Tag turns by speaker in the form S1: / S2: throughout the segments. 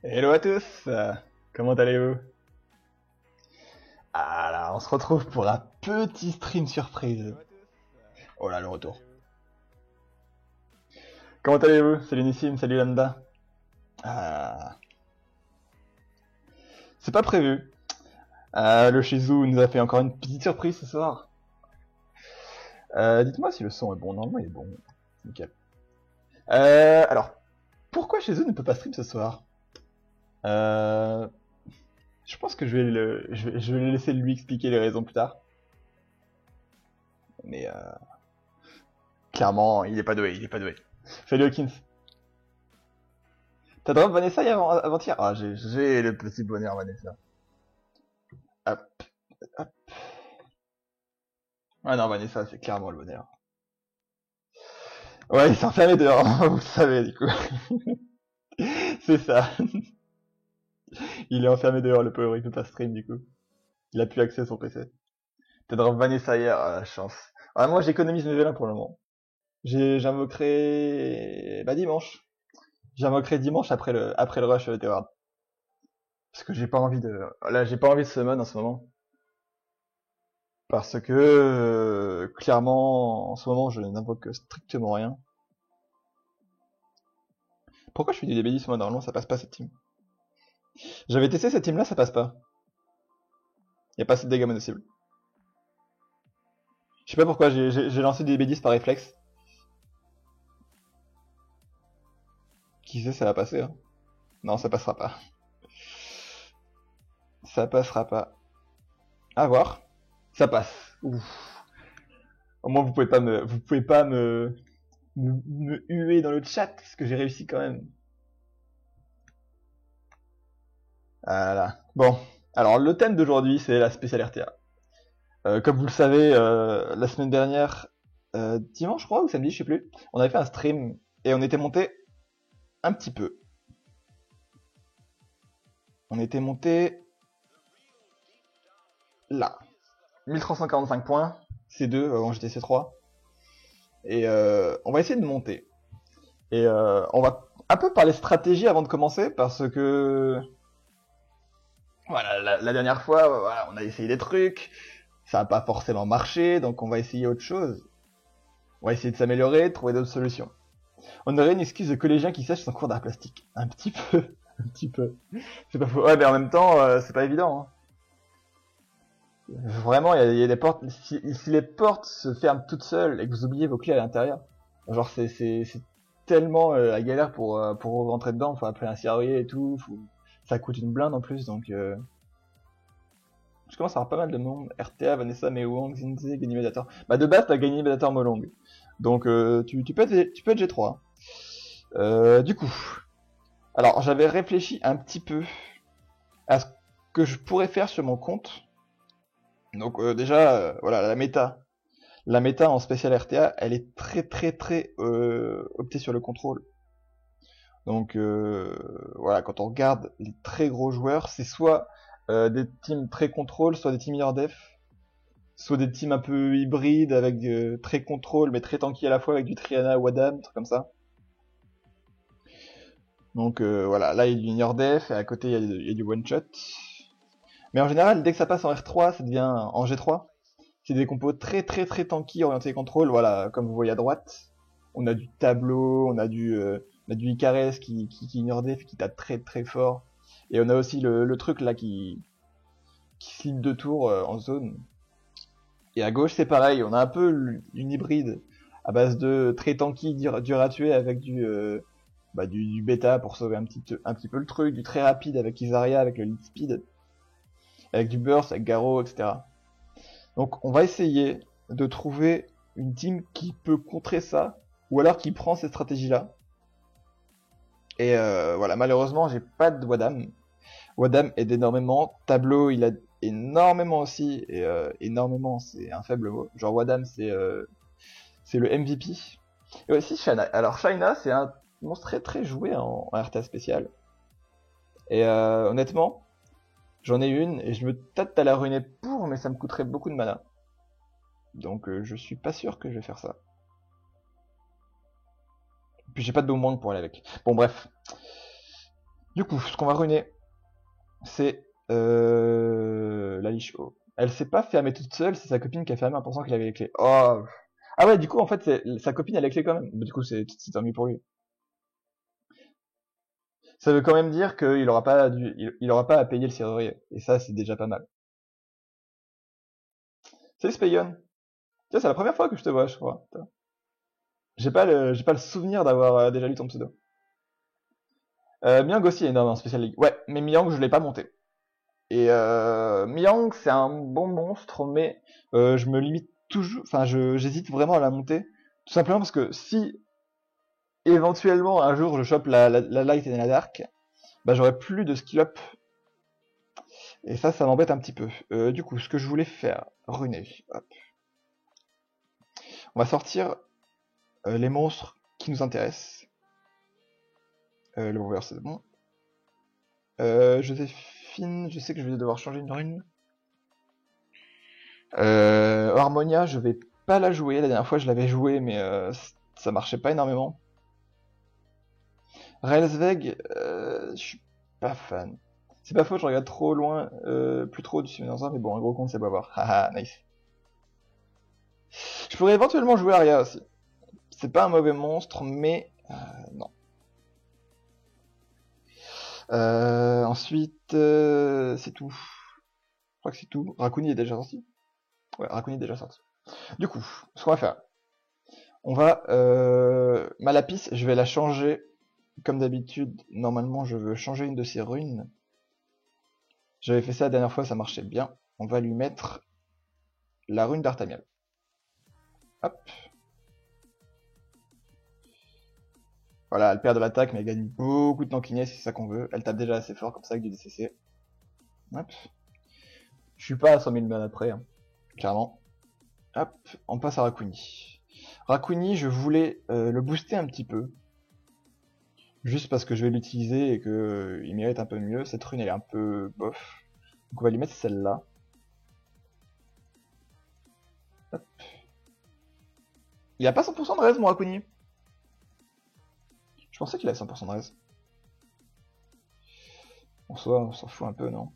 S1: Hello à tous, comment allez-vous? Ah là, on se retrouve pour un petit stream surprise. Oh là, le retour. Comment allez-vous? Salut Nissim, salut Lambda. Ah, c'est pas prévu. Le Shizu nous a fait encore une petite surprise ce soir. Dites-moi si le son est bon, normalement il est bon. Nickel. Alors, pourquoi Shizu ne peut pas stream ce soir? euh, Je pense que je vais laisser lui expliquer les raisons plus tard. Mais clairement, il est pas doué, il est pas doué. Salut Hawkins. T'as drop Vanessa avant-hier? Ah, j'ai le petit bonheur Vanessa. Hop, hop. Ah non, Vanessa, c'est clairement le bonheur. Ouais, il s'est enfermé dehors, vous le savez du coup. C'est ça. Il est enfermé dehors, le pauvre, il peut pas stream du coup. Il a plus accès à son PC. T'as drop Vanessa hier, ah, la chance. Ah, moi j'économise mes vélins pour le moment. J'invoquerai bah dimanche. J'invoquerai dimanche après le rush Teward. Parce que j'ai pas envie de là j'ai pas envie de summon en ce moment. Parce que clairement en ce moment je n'invoque strictement rien. Pourquoi je fais du DBD moi normalement ça passe pas cette team? J'avais testé cette team là, ça passe pas. Y a pas assez de dégâts mono-cibles. Je sais pas pourquoi j'ai lancé des DBD par réflexe. Qui sait ça va passer hein. Non ça passera pas. Ça passera pas. À voir. Ça passe. Ouf. Au moins vous pouvez pas me huer dans le chat parce que j'ai réussi quand même. Voilà. Bon. Alors le thème d'aujourd'hui c'est la spéciale RTA. Comme vous le savez, la semaine dernière, dimanche je crois ou samedi, je sais plus, on avait fait un stream et on était monté un petit peu. On était monté là. 1345 points, C2, avant j'étais C3. Et on va essayer de monter. Et on va un peu parler stratégie avant de commencer parce que voilà, la dernière fois, voilà, on a essayé des trucs, ça n'a pas forcément marché, donc on va essayer autre chose. On va essayer de s'améliorer, de trouver d'autres solutions. On aurait une excuse de collégien qui sèche son cours d'art plastique. Un petit peu. Un petit peu. C'est pas faux. Ouais, mais en même temps, c'est pas évident. Hein. Vraiment, il y a des portes. Si les portes se ferment toutes seules et que vous oubliez vos clés à l'intérieur, genre c'est tellement la galère pour rentrer dedans. Faut appeler un serrurier et tout. Ça coûte une blinde en plus, donc je commence à avoir pas mal de monde. RTA, Vanessa, Mewong, Zinze, Ganymede. Bah de base, t'as Ganymede Molong. Donc tu peux être G3. Du coup, alors j'avais réfléchi un petit peu à ce que je pourrais faire sur mon compte. Donc déjà, voilà, la méta en spécial RTA, elle est très optée sur le contrôle. Donc voilà, quand on regarde les très gros joueurs, c'est soit des teams très contrôle, soit des teams minor def, soit des teams un peu hybrides avec très contrôle mais très tanky à la fois avec du Triana, Wadam, trucs comme ça. Donc voilà, là il y a du minor def et à côté il y a du one shot. Mais en général, dès que ça passe en R3, ça devient en G3. C'est des compos très tanky orientés contrôle. Voilà, comme vous voyez à droite, on a du tableau, on a du Icares qui ignore def, qui tape très fort. Et on a aussi le truc là qui slip de tour en zone. Et à gauche, c'est pareil, on a un peu une hybride à base de très tanky, dur à tuer avec du bêta pour sauver un petit peu le truc, du très rapide avec Isaria, avec le lead speed, avec du burst, avec Garo, etc. Donc on va essayer de trouver une team qui peut contrer ça, ou alors qui prend cette stratégie-là. Et voilà, malheureusement, j'ai pas de Wadam. Wadam aide énormément. Tableau, il a énormément aussi, et énormément, c'est un faible mot. Genre Wadam, c'est le MVP. Et aussi Shana. Alors Shina, c'est un monstre très joué en RTA spécial. Et honnêtement, j'en ai une, et je me tâte à la ruiner pour, mais ça me coûterait beaucoup de mana. Donc je suis pas sûr que je vais faire ça. Puis j'ai pas de boomerang pour aller avec. Bon bref. Du coup, ce qu'on va ruiner, c'est la Lich-O. Elle s'est pas fermée toute seule, c'est sa copine qui a fermé en pensant qu'il avait les clés. Oh. Ah ouais, du coup, en fait, sa copine a les clés quand même. Du coup, c'est tant mieux pour lui. Ça veut quand même dire qu'il aura pas il aura pas à payer le serrurier. Et ça, c'est déjà pas mal. Salut Spayon. Tiens, c'est la première fois que je te vois, je crois. J'ai pas le souvenir d'avoir déjà lu ton pseudo. Miang aussi est énorme en Special League. Ouais, mais Miang, je l'ai pas monté. Et Miang, c'est un bon monstre, mais je me limite toujours, enfin, j'hésite vraiment à la monter, tout simplement parce que si éventuellement un jour je chope la light et la dark, bah j'aurai plus de skill up, et ça m'embête un petit peu. Du coup, ce que je voulais faire, runer, hop. On va sortir les monstres qui nous intéressent. Le Warrior, c'est bon. Joséphine, je sais que je vais devoir changer une rune. Harmonia, je vais pas la jouer. La dernière fois, je l'avais joué, mais ça marchait pas énormément. Railsveg, je suis pas fan. C'est pas faux, je regarde trop loin, plus trop du Summoner's War, mais bon, un gros compte, c'est pas voir. Haha, nice. Je pourrais éventuellement jouer Arya aussi. C'est pas un mauvais monstre, mais non. Ensuite, c'est tout. Je crois que c'est tout. Raccoon est déjà sorti. Ouais, Raccoon est déjà sorti. Du coup, ce qu'on va faire, on va... ma lapis, je vais la changer. Comme d'habitude, normalement, je veux changer une de ses runes. J'avais fait ça la dernière fois, ça marchait bien. On va lui mettre la rune d'Artamiel. Hop. Voilà, elle perd de l'attaque, mais elle gagne beaucoup de tankiness, c'est ça qu'on veut. Elle tape déjà assez fort comme ça avec du DCC. Hop. Je suis pas à 100 000 mana près, hein, clairement. Hop, on passe à Raccouni. Raccouni, je voulais le booster un petit peu. Juste parce que je vais l'utiliser et que il mérite un peu mieux. Cette rune, elle est un peu bof. Donc on va lui mettre celle-là. Hop. Il a pas 100% de raise, mon Raccouni. Je pensais qu'il avait 100% de raise. En soi, on s'en fout un peu, non?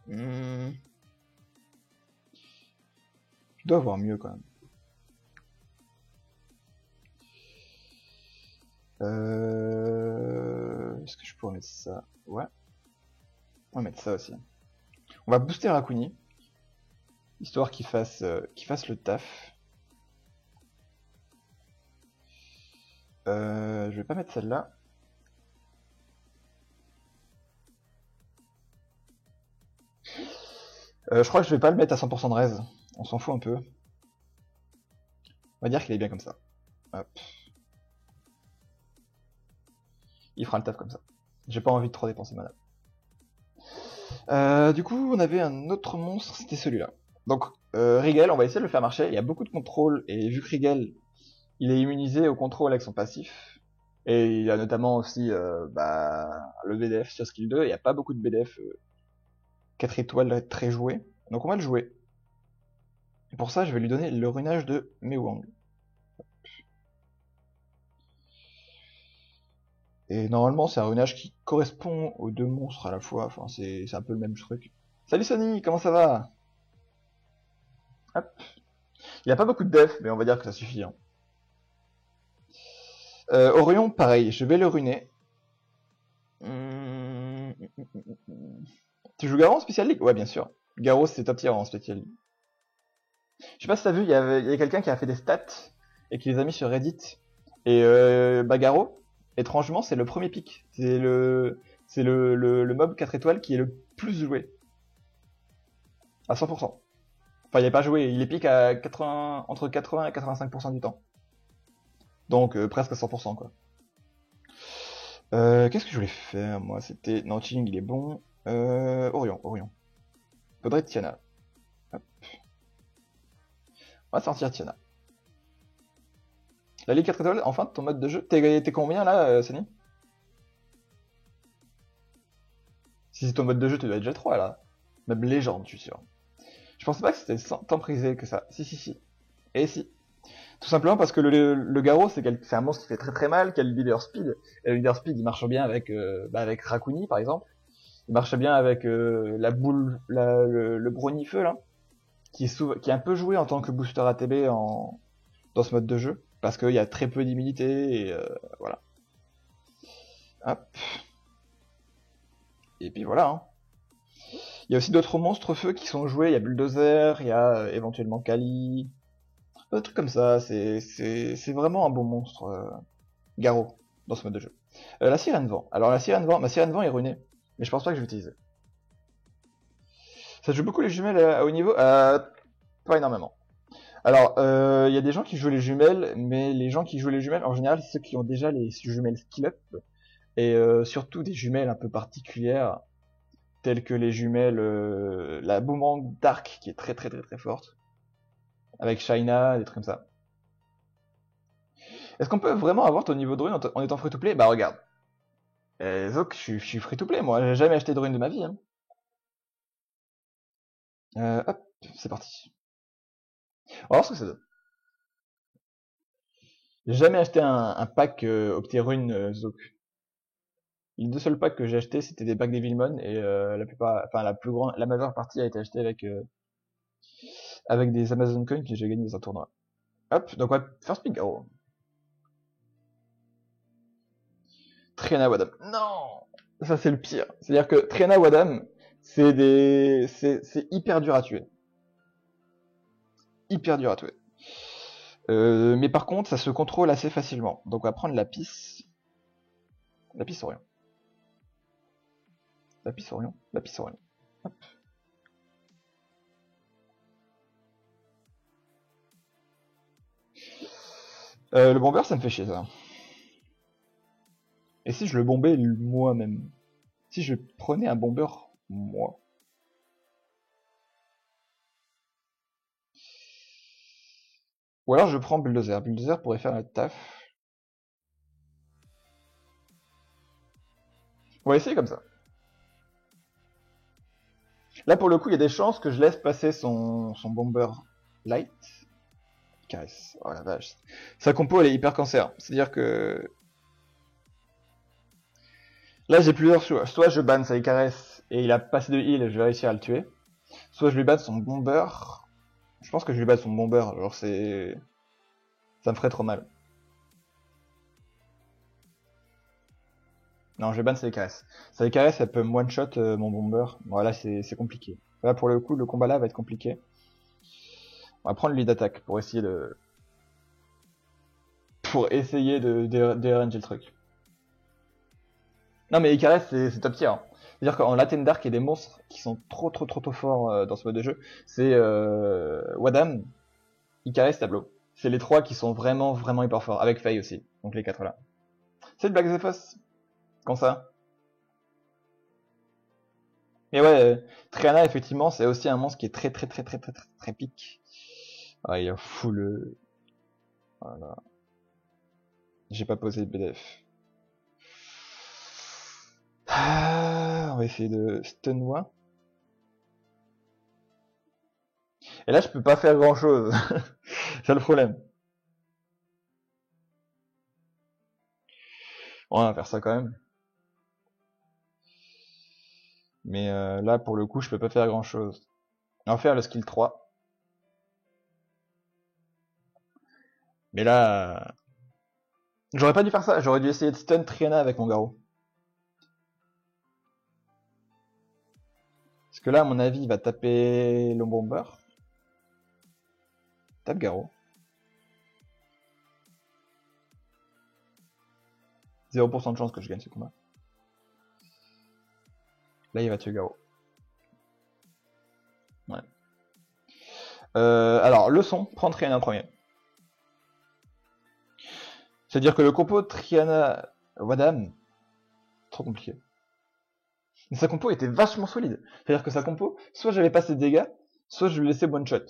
S1: Je dois avoir mieux quand même. Est-ce que je pourrais mettre ça? Ouais. On va mettre ça aussi. On va booster Raccouni. Histoire qu'il fasse le taf. Je vais pas mettre celle-là. Je crois que je vais pas le mettre à 100% de raise. On s'en fout un peu. On va dire qu'il est bien comme ça. Hop. Il fera le taf comme ça. J'ai pas envie de trop dépenser mana. Du coup, on avait un autre monstre, c'était celui-là. Donc, Rigel, on va essayer de le faire marcher. Il y a beaucoup de contrôle, et vu que Rigel, il est immunisé au contrôle avec son passif, et il y a notamment aussi le BDF sur skill 2, il n'y a pas beaucoup de BDF 4 étoiles très joué. Donc on va le jouer. Et pour ça, je vais lui donner le runage de Mewang. Et normalement, c'est un runage qui correspond aux deux monstres à la fois. Enfin, c'est un peu le même truc. Salut Sonny, comment ça va? Hop. Il n'y a pas beaucoup de def, mais on va dire que ça suffit. Hein. Orion, pareil, je vais le runer. Tu joues Garo en Special League? Ouais, bien sûr. Garo, c'est top tier en Special League. Je sais pas si t'as vu, il y a quelqu'un qui a fait des stats et qui les a mis sur Reddit. Et Garo, étrangement, c'est le premier pick. C'est le mob 4 étoiles qui est le plus joué. À 100%. Enfin, il n'est pas joué, il est pick à 80, entre 80 et 85% du temps. Donc presque à 100% quoi. Qu'est-ce que je voulais faire moi? C'était... Non, Chilling il est bon. Orion. Faudrait Tiana. Hop. On va sortir Tiana. La Ligue 4 étoiles, enfin ton mode de jeu. T'es combien là, Sunny? Si c'est ton mode de jeu, tu dois être déjà 3 là. Même légende, je suis sûr. Je pensais pas que c'était tant prisé que ça. Si. Et si. Tout simplement parce que le Garo, c'est un monstre qui fait très très mal, qui a le leader speed. Et le leader speed, il marche bien avec, avec Rakuni, par exemple. Il marche bien avec la boule, le Brony-Feu, là, qui est un peu joué en tant que booster ATB dans ce mode de jeu, parce qu'il y a très peu d'immunité, et voilà. Hop. Et puis voilà. Hein. Il y a aussi d'autres monstres feu qui sont joués, il y a Bulldozer, il y a éventuellement Kali, des trucs comme ça, c'est vraiment un bon monstre, Garo, dans ce mode de jeu. La Sirène Vent. Alors la Sirène Vent, ma Sirène Vent est runée, mais je pense pas que je vais l'utiliser. Ça joue beaucoup les jumelles à haut niveau pas énormément. Alors, il y a des gens qui jouent les jumelles, mais les gens qui jouent les jumelles, en général, c'est ceux qui ont déjà les jumelles skill up, et surtout des jumelles un peu particulières, telles que les jumelles, la Boomerang Dark, qui est très très très très forte, avec Shaina, des trucs comme ça. Est-ce qu'on peut vraiment avoir ton niveau de rune en étant free-to-play? Bah regarde. Zok, je suis free-to-play, moi, j'ai jamais acheté de rune de ma vie. Hein. Hop, c'est parti. On va voir ce que ça donne. J'ai jamais acheté un pack Opti-Rune Zok. Les deux seuls packs que j'ai achetés, c'était des packs Devilmon et la plupart, enfin la majeure partie a été achetée avec des Amazon Coins que j'ai gagné dans un tournoi. Hop, donc ouais, first pick Garo. Triana Wadam. Non, ça c'est le pire. C'est-à-dire que Triana Wadam, c'est hyper dur à tuer. Hyper dur à tuer. Mais par contre, ça se contrôle assez facilement. Donc on va prendre la pisse. La pisse Orion. La pisse Orion. La pisse Orion. Hop. Le bomber, ça me fait chier ça. Et si je le bombais moi-même? Si je prenais un bomber, moi? Ou alors je prends Bulldozer. Bulldozer pourrait faire le taf. On va essayer comme ça. Là pour le coup il y a des chances que je laisse passer son bomber light. Caresse. Oh la vache. Sa compo elle est hyper cancer. C'est-à-dire que... Là j'ai plusieurs choix. Soit je banne sa caresse et il a passé de heal et je vais réussir à le tuer. Soit je lui banne son bomber. Je pense que je lui banne son bomber. Genre c'est... Ça me ferait trop mal. Non, je vais ban Saïkares. Saïkares, elle peut me one-shot mon bomber. Voilà, c'est compliqué. Là, pour le coup, le combat là va être compliqué. On va prendre le lead d'attaque pour essayer de... Pour essayer de ranger le truc. Non, mais Icares, c'est top tier. Hein. C'est-à-dire qu'en Latin Dark, il y a des monstres qui sont trop forts dans ce mode de jeu. C'est Wadam, Icares, Tableau. C'est les trois qui sont vraiment hyper forts. Avec Faye aussi. Donc les quatre là. C'est le Black Zephos. Comme ça. Mais ouais, Triana, effectivement, c'est aussi un monstre qui est très pique. Ah, il a full... Voilà. J'ai pas posé de BDF. Ah, on va essayer de stun moi. Et là, je peux pas faire grand chose. C'est le problème. On va faire ça quand même. Mais là, pour le coup, je peux pas faire grand chose. On va faire le skill 3. Mais là... J'aurais pas dû faire ça. J'aurais dû essayer de stun Triana avec mon Garo. Parce que là, à mon avis, il va taper le bomber. Tape Garo. 0% de chance que je gagne ce combat. Là, il va tuer Garo. Ouais. Alors, leçon, prendre Triana en premier. C'est-à-dire que le compo Triana Wadam, trop compliqué. Mais sa compo était vachement solide. C'est-à-dire que sa compo, soit j'avais pas ses dégâts, soit je lui laissais one shot.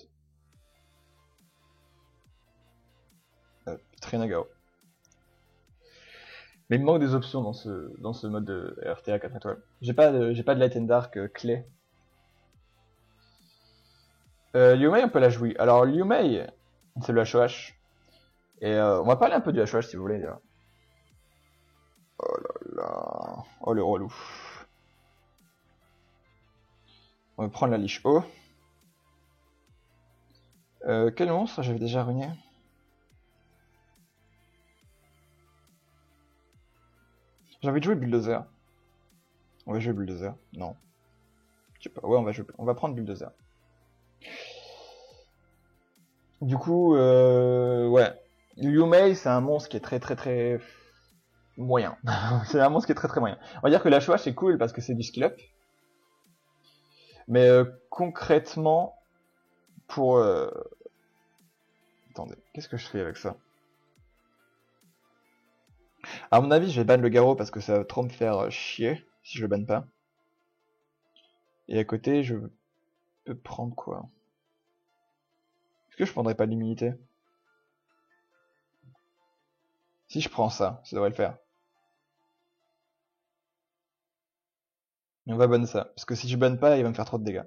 S1: Triana Garo. Mais il me manque des options dans ce mode de RTA 4 étoiles. J'ai pas de Light and Dark clé. Liu Mei, on peut la jouer. Alors Liu Mei, c'est le HOH. Et on va parler un peu du HOH si vous voulez. Là. Oh là là. Oh le relou. On va prendre la liche haut. Quel monstre j'avais déjà ruiné? J'ai envie de jouer Bulldozer. On va jouer Bulldozer. Non. Je sais pas. Ouais, on va prendre Bulldozer. Du coup, ouais. Liu Mei, c'est un monstre qui est très moyen. C'est un monstre qui est très moyen. On va dire que la HOH c'est cool parce que c'est du skill up. Mais concrètement, pour... Attendez, qu'est-ce que je fais avec ça? À mon avis, je vais ban le Garo parce que ça va trop me faire chier si je le banne pas. Et à côté, je peux prendre quoi? Est-ce que je prendrais pas l'immunité? Si je prends ça devrait le faire. Et on va ban ça, parce que si je banne pas, il va me faire trop de dégâts.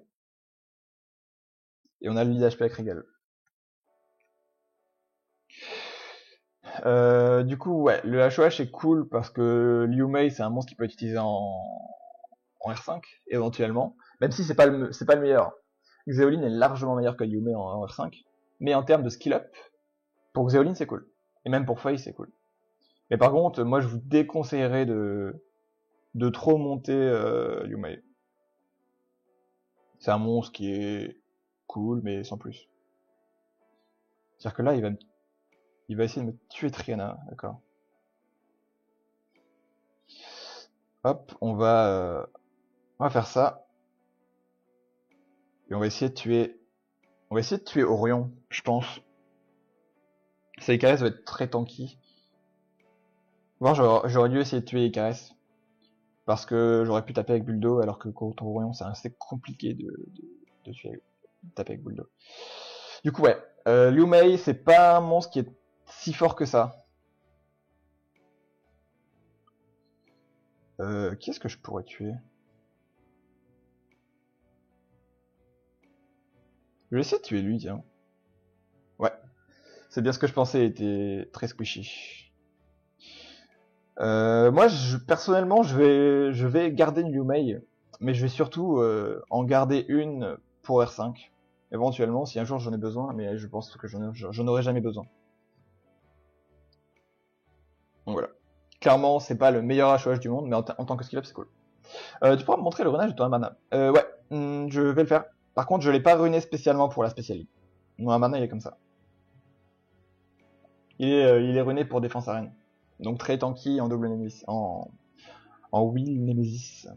S1: Et on a le lead HP avec Regal. Du coup, ouais, le HOH est cool parce que Liu Mei c'est un monstre qui peut être utilisé en R5 éventuellement, même si c'est pas le meilleur. Xeoline est largement meilleur que Liu Mei en R5, mais en termes de skill up, pour Xeoline c'est cool, et même pour Faye c'est cool. Mais par contre, moi je vous déconseillerais de trop monter Liu Mei. C'est un monstre qui est cool, mais sans plus. C'est-à-dire que là, il va essayer de me tuer Triana, d'accord. Hop, on va faire ça. Et on va essayer de tuer Orion, je pense. Ça Icarus va être très tanky. Bon, j'aurais dû essayer de tuer Icarus. Parce que j'aurais pu taper avec Buldo, alors que contre Orion, c'est assez compliqué de taper avec Buldo. Du coup, ouais. Liu Mei, c'est pas un monstre qui est si fort que ça. Qui est-ce que je pourrais tuer? Je vais essayer de tuer lui, tiens. Ouais. C'est bien ce que je pensais, il était très squishy. Moi, personnellement, je vais garder une Liu Mei, mais je vais surtout en garder une pour R5. Éventuellement, si un jour j'en ai besoin, mais je pense que j'en aurai jamais besoin. Donc voilà. Clairement, c'est pas le meilleur HOH du monde, mais en tant que skill up, c'est cool. Tu pourras me montrer le runage de ton mana? Ouais, je vais le faire. Par contre, je l'ai pas runé spécialement pour la spécialité. Mon mana, il est comme ça. Il est runé pour défense arène. Donc très tanky en double Nemesis, en wheel Nemesis.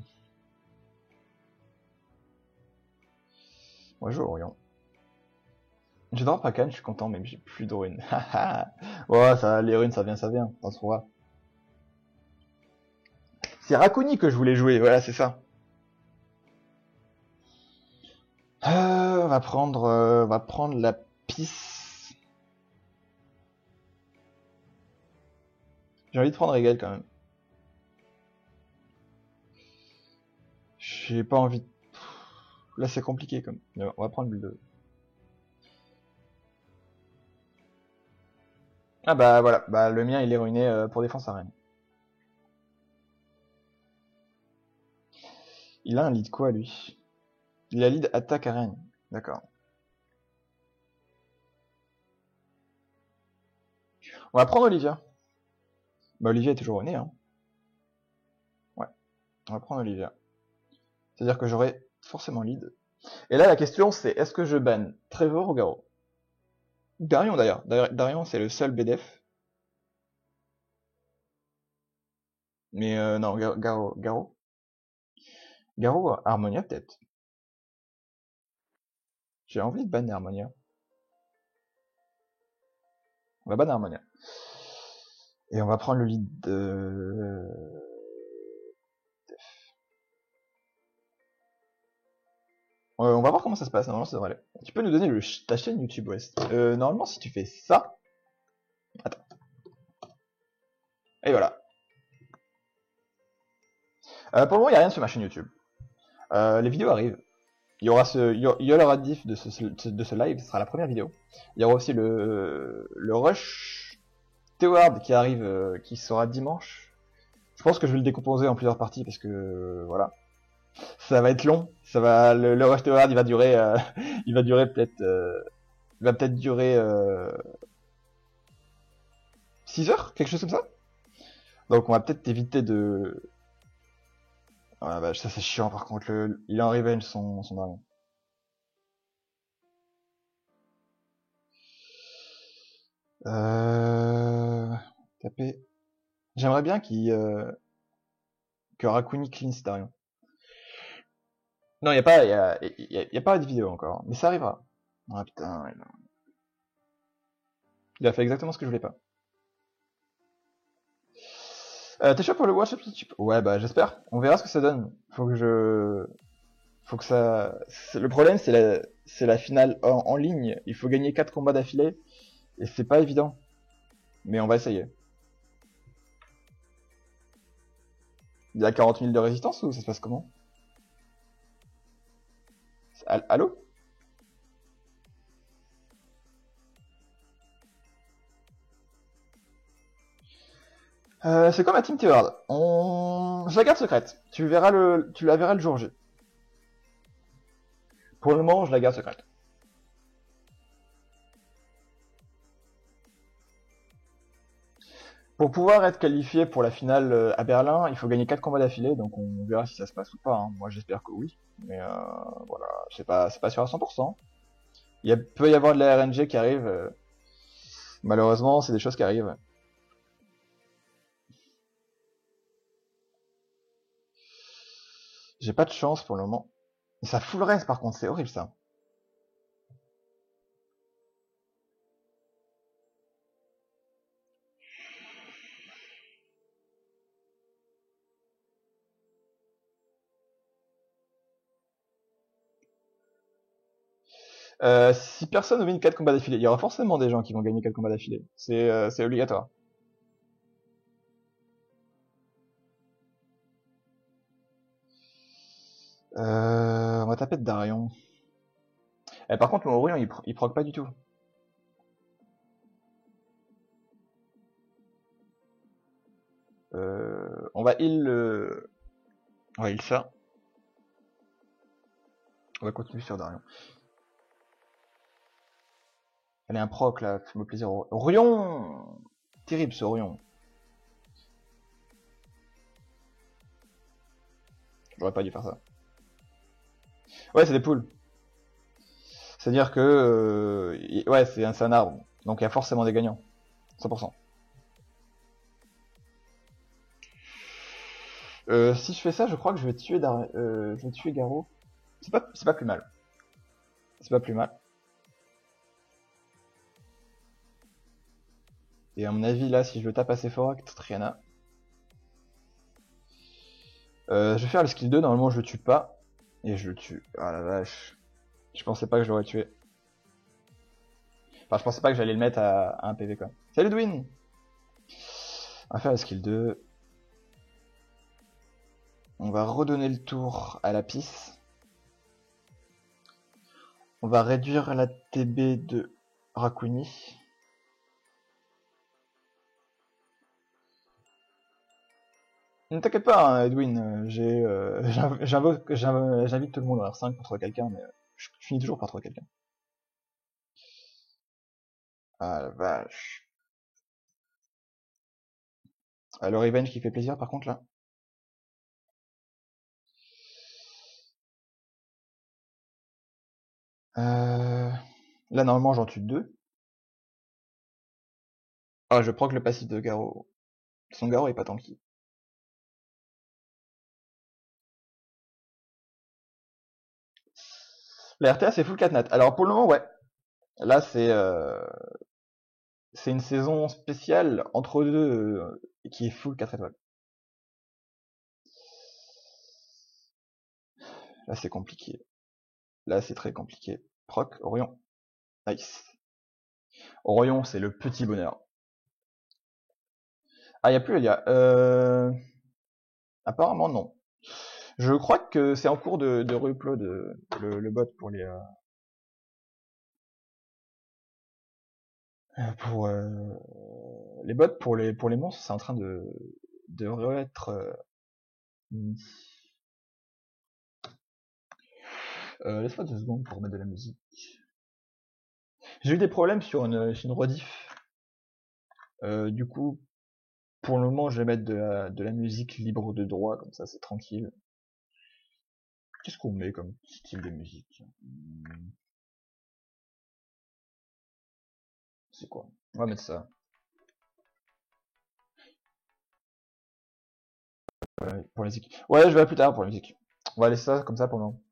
S1: Moi je joue Orion. J'ai drop à Cannes, je suis content, même j'ai plus de runes. Ouais, ça, les runes, ça vient, on se trouvera. C'est Raccoon que je voulais jouer, voilà, c'est ça. On va prendre la pisse. J'ai envie de prendre Regal quand même. J'ai pas envie. Là c'est compliqué comme. On va prendre Bulle. Ah bah voilà, bah le mien il est ruiné pour défense arène. Il a un lead quoi lui? Il a lead attaque arène, d'accord. On va prendre Olivia. Bah Olivia est toujours ruiné hein. Ouais, on va prendre Olivia. C'est-à-dire que j'aurai forcément lead. Et là la question c'est est-ce que je banne Trevor ou Garo? Darion d'ailleurs. Darion c'est le seul BDF. Mais non, Garo. Garo, Harmonia peut-être. J'ai envie de banner Harmonia. On va banner Harmonia. Et on va prendre le lead de... on va voir comment ça se passe, normalement ça devrait aller. Tu peux nous donner ta chaîne YouTube West. Normalement si tu fais ça... Attends. Et voilà. Pour le moment il n'y a rien sur ma chaîne YouTube. Les vidéos arrivent. Il y aura le rediff de ce live, ce sera la première vidéo. Il y aura aussi le rush Steward qui arrive, qui sera dimanche. Je pense que je vais le décomposer en plusieurs parties parce que voilà, ça va être long. Ça va, le Rush Steward, il va durer, il va durer peut-être, il va peut-être durer 6 heures, quelque chose comme ça. Donc on va peut-être éviter de. Ah bah ça c'est chiant par contre, il est en revenge son dragon. Taper. J'aimerais bien que Rakuni clean Starion. Non, y a pas de vidéo encore, mais ça arrivera. Ah putain, il a fait exactement ce que je voulais pas. T'es chaud pour le Watch Up? Ouais, bah j'espère. On verra ce que ça donne. Faut que ça. Le problème, c'est la finale en ligne. Il faut gagner 4 combats d'affilée et c'est pas évident. Mais on va essayer. Il y a 40 000 de résistance ou ça se passe comment? Allô? C'est comme à Team Teward. Je la garde secrète. Tu la verras le jour J. Pour le moment, je la garde secrète. Pour pouvoir être qualifié pour la finale à Berlin, il faut gagner 4 combats d'affilée, donc on verra si ça se passe ou pas. Hein. Moi j'espère que oui, mais voilà, c'est pas sûr à 100%. Peut y avoir de la RNG qui arrive, malheureusement c'est des choses qui arrivent. J'ai pas de chance pour le moment. Et ça full reste par contre, c'est horrible ça. Si personne ne gagne 4 combats d'affilée, il y aura forcément des gens qui vont gagner 4 combats d'affilée. C'est obligatoire. On va taper de Darion. Par contre, le Orion, il proc pas du tout. On va heal le... On va heal ça. On va continuer sur Darion. Elle est un proc là, fais-moi plaisir. Orion! Terrible ce Orion. J'aurais pas dû faire ça. Ouais, c'est des poules. C'est-à-dire que... ouais, c'est un arbre. Donc il y a forcément des gagnants. 100%. Si je fais ça, je crois que je vais tuer Garo. C'est pas plus mal. C'est pas plus mal. Et à mon avis, là, si je le tape assez fort avec Triana, je vais faire le skill 2, normalement je le tue pas. Et je le tue. Ah la vache. Je pensais pas que je l'aurais tué. Enfin, je pensais pas que j'allais le mettre à 1 PV quoi. Salut Dwin! On va faire le skill 2. On va redonner le tour à la pisse. On va réduire la TB de Rakuni. Ne t'inquiète pas, hein, Edwin, j'invite tout le monde à R5 pour trouver quelqu'un, mais je finis toujours par trouver quelqu'un. Ah la vache. Ah, le revenge qui fait plaisir par contre là. Là normalement j'en tue 2. Ah je proc le passif de Garo. Son Garo est pas tanky. La RTA c'est full 4 nat. Alors pour le moment ouais. Là c'est une saison spéciale entre deux qui est full 4 étoiles. Là c'est compliqué. Là c'est très compliqué. Proc, Orion. Nice. Orion c'est le petit bonheur. Ah, y a plus Elia. Apparemment non. Je crois que c'est en cours de re-upload le bot pour les pour les bots pour les monstres, c'est en train de re-être mis. Laisse-moi 2 secondes pour remettre de la musique. J'ai eu des problèmes sur une rediff. Du coup, pour le moment, je vais mettre de la musique libre de droit, comme ça c'est tranquille. Qu'est-ce qu'on met comme style de musique? C'est quoi? On va mettre ça. Ouais, pour la musique. Ouais, je verrai plus tard pour la musique. On va laisser ça comme ça pour le moment.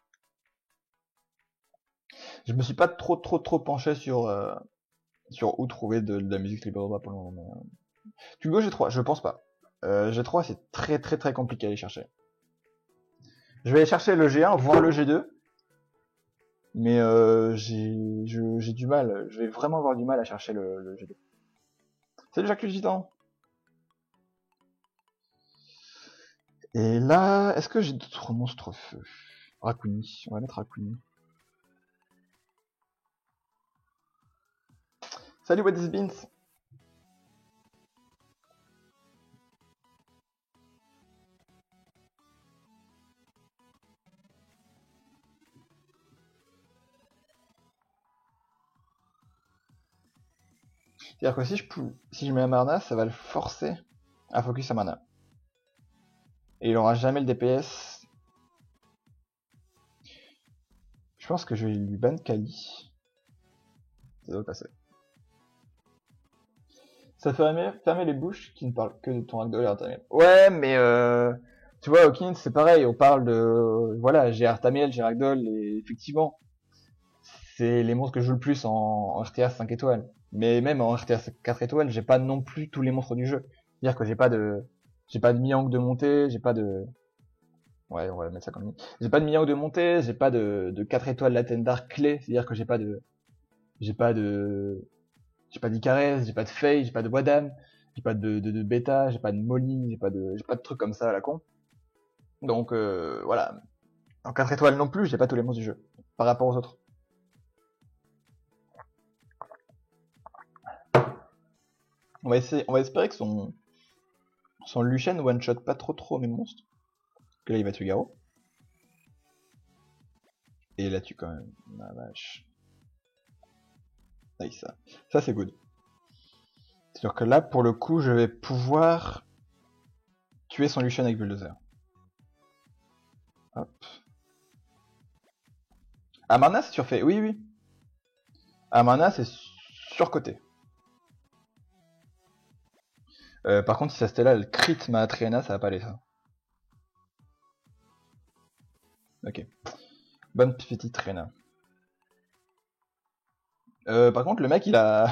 S1: Je me suis pas trop penché sur où trouver de la musique libre de droit pour le moment. Tu go G3, je pense pas. G3 c'est très compliqué à aller chercher. Je vais aller chercher le G1, voire le G2. Mais j'ai du mal, je vais vraiment avoir du mal à chercher le G2. Salut Jacques le Gitan. Et là, est-ce que j'ai d'autres monstres feu? Raccouni, on va mettre Raccouni. Salut What is Beans. C'est-à-dire que si je mets un Marna, ça va le forcer à focus à mana. Et il aura jamais le DPS. Je pense que je vais lui ban Kali. Ça doit passer. Ça ferait fermer les bouches qui ne parlent que de ton Ragdoll et Artamiel. Ouais, mais tu vois, Hawkins, c'est pareil, on parle de... Voilà, j'ai Artamiel, j'ai Ragdoll, et effectivement, c'est les monstres que je joue le plus en RTS 5 étoiles. Mais même en RTS 4 étoiles, j'ai pas non plus tous les monstres du jeu. C'est-à-dire que j'ai pas de Mi-Yang de montée, j'ai pas de... Ouais, on va mettre ça comme... J'ai pas de Mi-Yang de montée, j'ai pas de 4 étoiles Latent Dark clé, c'est-à-dire que j'ai pas de... J'ai d'Icarès, j'ai pas de Faye, j'ai pas de Wadam, j'ai pas de Beta, j'ai pas de Molly, j'ai pas de trucs comme ça à la con. Donc voilà. En 4 étoiles non plus, j'ai pas tous les monstres du jeu. Par rapport aux autres. On va espérer que son Lucian one shot pas trop mes monstres. Que là il va tuer Garo. Et là tu quand même. Ma vache. Nice ça. Ça c'est good. C'est-à-dire que là pour le coup je vais pouvoir tuer son Lucian avec Bulldozer. Hop. Amarna c'est surfait, oui. Amarna c'est surcoté. Par contre si ça Stella elle crit ma Triana, ça va pas aller ça. Ok. Bonne petite Triana. Par contre le mec il a...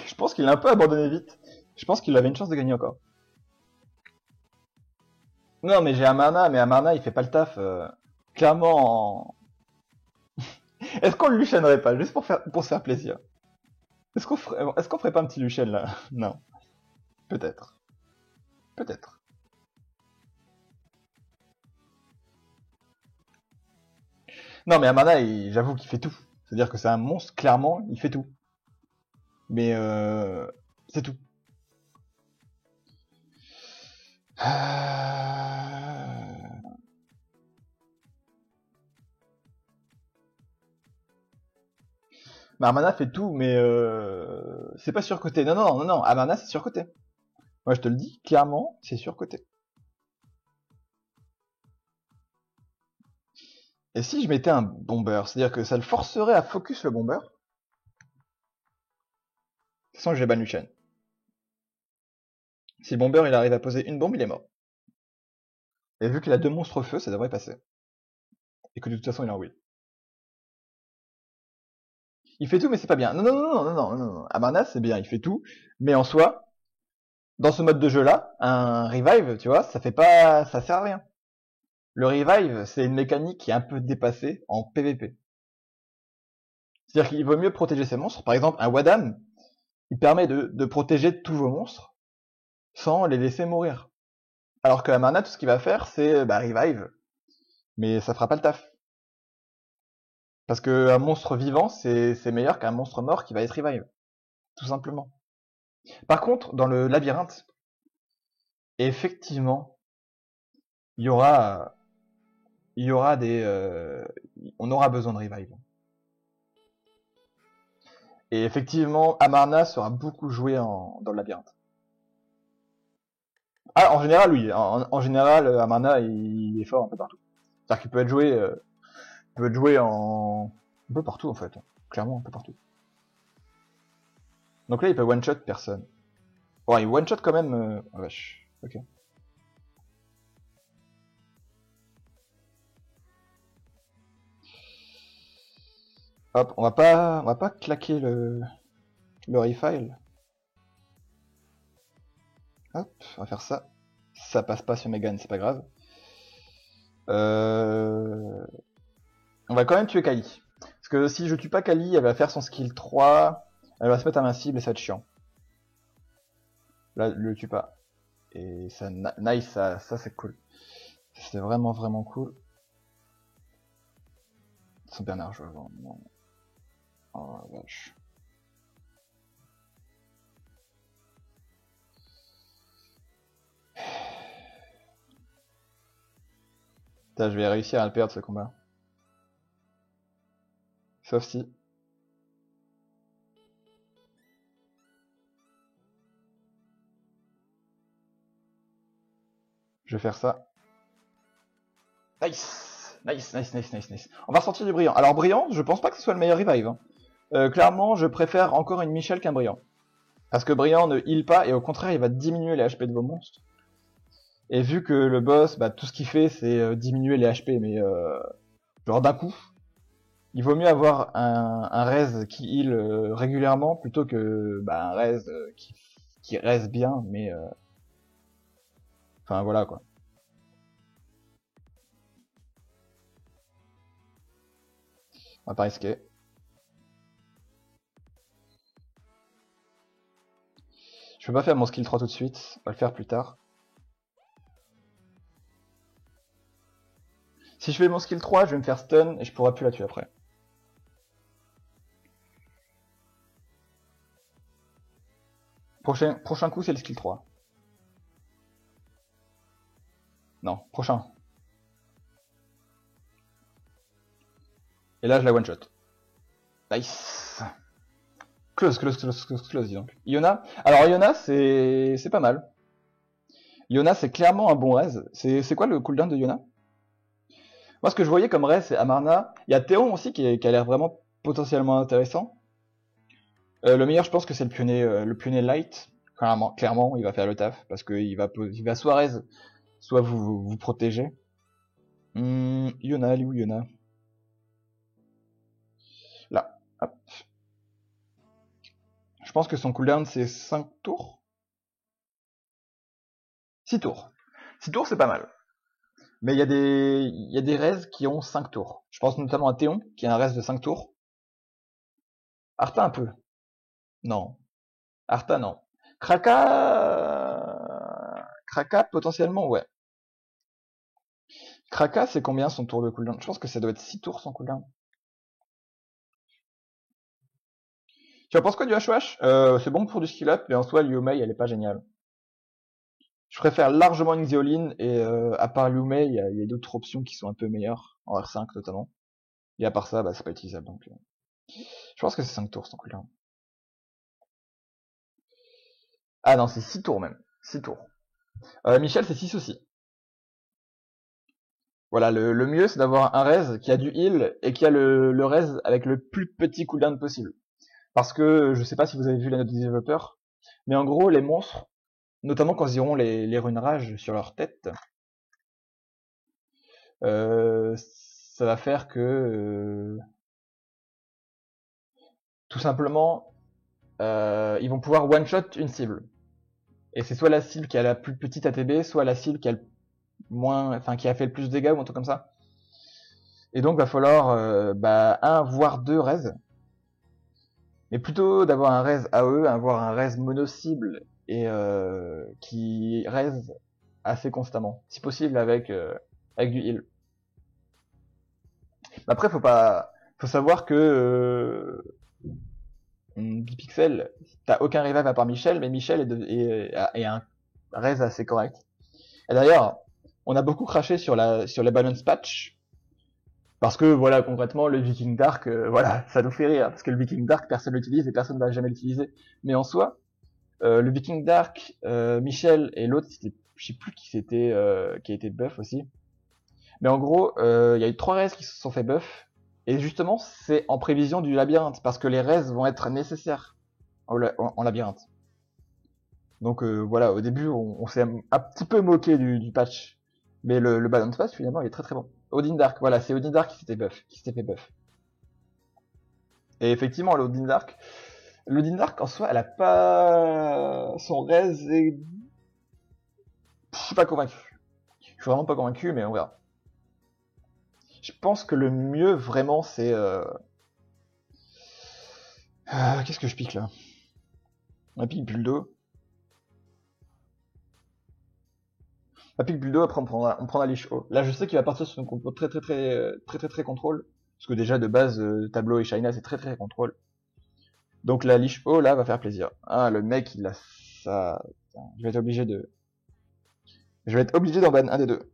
S1: je pense qu'il a un peu abandonné vite. Je pense qu'il avait une chance de gagner encore. Non mais j'ai Amarna, mais Amarna il fait pas le taf. Clairement... Est-ce qu'on le Lucianerait pas, juste pour se faire plaisir? Est-ce qu'on ferait pas un petit Lucian là? Non. Peut-être. Peut-être. Non mais Amarna, j'avoue qu'il fait tout. C'est-à-dire que c'est un monstre, clairement, il fait tout. Mais c'est tout. Bah, Amana fait tout, mais c'est pas surcoté. Non. Amana, c'est surcoté. Moi, je te le dis, clairement, c'est surcoté. Et si je mettais un bomber, c'est-à-dire que ça le forcerait à focus le bomber. De toute façon, je vais ban Lucian. Si le bomber il arrive à poser une bombe, il est mort. Et vu qu'il a 2 monstres feu, ça devrait passer. Et que de toute façon, il est en will. Il fait tout, mais c'est pas bien. Non. Amana, c'est bien, il fait tout. Mais en soi, dans ce mode de jeu-là, un revive, tu vois, ça sert à rien. Le revive, c'est une mécanique qui est un peu dépassée en PvP. C'est-à-dire qu'il vaut mieux protéger ses monstres. Par exemple, un Wadam, il permet de protéger tous vos monstres sans les laisser mourir. Alors que la mana, tout ce qu'il va faire, c'est revive. Mais ça fera pas le taf. Parce que un monstre vivant, c'est meilleur qu'un monstre mort qui va être revive. Tout simplement. Par contre, dans le labyrinthe, effectivement, il y aura, il y aura on aura besoin de revive. Et effectivement, Amarna sera beaucoup joué dans le labyrinthe. Ah, en général, oui. En général, Amarna, il est fort un peu partout. C'est-à-dire qu'il peut être joué un peu partout en fait. Clairement, un peu partout. Donc là, il peut one-shot personne. Bon, il one-shot quand même. Oh, vache. Ok. Hop, on va pas claquer le refile. Hop, on va faire ça. Ça passe pas sur Megan, c'est pas grave. On va quand même tuer Kali. Parce que si je tue pas Kali, elle va faire son skill 3, elle va se mettre invincible et ça va être chiant. Là, le tue pas. Et ça, nice, ça c'est cool. C'est vraiment vraiment cool. Ils sont bien larges avant. Non. Oh la vache. Putain, je vais réussir à le perdre ce combat. Sauf si. Je vais faire ça. Nice, nice, nice, nice, nice, nice. On va ressortir du brillant. Alors brillant, je pense pas que ce soit le meilleur revive. Hein. Clairement, je préfère encore une Michelle qu'un brillant. Parce que brillant ne heal pas et au contraire, il va diminuer les HP de vos monstres. Et vu que le boss, bah, tout ce qu'il fait, c'est diminuer les HP, mais genre d'un coup, il vaut mieux avoir un res qui heal régulièrement plutôt que bah, un res qui res bien, mais enfin voilà quoi. On va pas risquer. Je peux pas faire mon skill 3 tout de suite, on va le faire plus tard. Si je fais mon skill 3, je vais me faire stun et je pourrai plus la tuer après. Prochain coup, c'est le skill 3. Non, prochain. Et là, je la one shot. Nice. Close, dis donc. Iona. Alors Iona, c'est pas mal. Iona, c'est clairement un bon res. C'est quoi le cooldown de Iona? Moi, ce que je voyais comme res, c'est Amarna. Il y a Théon aussi qui a l'air vraiment potentiellement intéressant. Le meilleur, je pense que c'est le pionnier light. Clairement, il va faire le taf parce qu'il va soit res, soit vous protéger. Iona, elle est où Iona? Là. Hop. Je pense que son cooldown c'est 5 tours. 6 tours. 6 tours c'est pas mal. Mais il y a des res qui ont 5 tours. Je pense notamment à Théon, qui a un res de 5 tours. Arta un peu. Non. Arta non. Kraka potentiellement ouais. Kraka c'est combien son tour de cooldown? Je pense que ça doit être 6 tours son cooldown. Tu en penses quoi du HOH? C'est bon pour du skill up, mais en soi Liu Mei elle est pas géniale. Je préfère largement une Xiaolin et à part Liu Mei, il y a d'autres options qui sont un peu meilleures, en R5 notamment. Et à part ça, bah c'est pas utilisable donc. Je pense que c'est 5 tours son cooldown. Ah non, c'est 6 tours même. 6 tours. Michel, c'est 6 aussi. Voilà, le mieux c'est d'avoir un res qui a du heal et qui a le res avec le plus petit cooldown possible. Parce que je sais pas si vous avez vu la note des développeurs, mais en gros les monstres, notamment quand ils auront les runes rage sur leur tête, ça va faire que tout simplement ils vont pouvoir one shot une cible. Et c'est soit la cible qui a la plus petite ATB, soit la cible qui a le moins, enfin qui a fait le plus de dégâts ou un truc comme ça. Et donc va falloir un voire deux res. Mais plutôt d'avoir un res AE, avoir un res mono cible et qui res assez constamment, si possible avec du heal. Après faut savoir que Bipixel, t'as aucun revive à part Michel, mais Michel est un raise assez correct. Et d'ailleurs, on a beaucoup craché sur les balance patch, parce que voilà, concrètement, le Viking Dark, voilà, ça nous fait rire, parce que le Viking Dark, personne l'utilise et personne ne va jamais l'utiliser. Mais en soi, le Viking Dark, Michel et l'autre, je sais plus qui c'était, qui a été buff aussi. Mais en gros, il y a eu 3 raids qui se sont fait buff. Et justement, c'est en prévision du labyrinthe, parce que les raids vont être nécessaires en labyrinthe. Donc voilà, au début, on s'est un petit peu moqué du patch. Mais le balance pass, finalement, il est très très bon. Odin Dark, voilà, c'est Odin Dark qui s'était fait buff. Et effectivement, l'Odin Dark, en soi, elle a pas... Son raise est... Je suis pas convaincu. Je suis vraiment pas convaincu, mais on verra. Je pense que le mieux, vraiment, c'est... qu'est-ce que je pique, là? On pique Buldo. On pique Buldo, après on prendra Lich O. Là, je sais qu'il va partir sur une compo très contrôle. Parce que déjà, de base, Tableau et Shaina, c'est très contrôle. Donc la Lich O, là, va faire plaisir. Ah, le mec, il a ça... Putain, je vais être obligé d'en ban un des deux.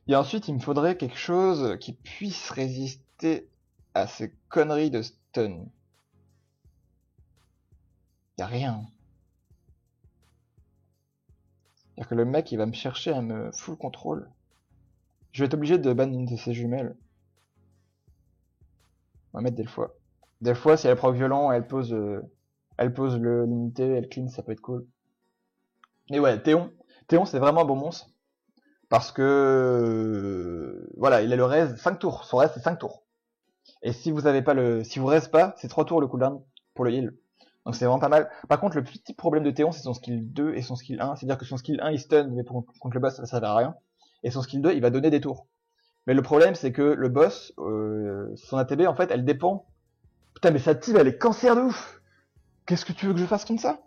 S1: Et ensuite, il me faudrait quelque chose qui puisse résister à ces conneries de stun. Y a rien. C'est-à-dire que le mec, il va me chercher à me full contrôle. Je vais être obligé de ban une de ses jumelles. On va mettre Delphoi. Delphoi, si elle proc violent, elle pose le limité, elle clean, ça peut être cool. Mais ouais, Théon. Théon, c'est vraiment un bon monstre. Parce que, voilà, il a le raise 5 tours. Son raise, c'est 5 tours. Et si vous avez pas si vous raise pas, c'est 3 tours le cooldown pour le heal. Donc c'est vraiment pas mal. Par contre, le petit problème de Théon, c'est son skill 2 et son skill 1. C'est-à-dire que son skill 1, il stun, mais contre le boss, ça sert à rien. Et son skill 2, il va donner des tours. Mais le problème, c'est que le boss, son ATB, en fait, elle dépend. Putain, mais sa team, elle est cancer de ouf. Qu'est-ce que tu veux que je fasse contre ça?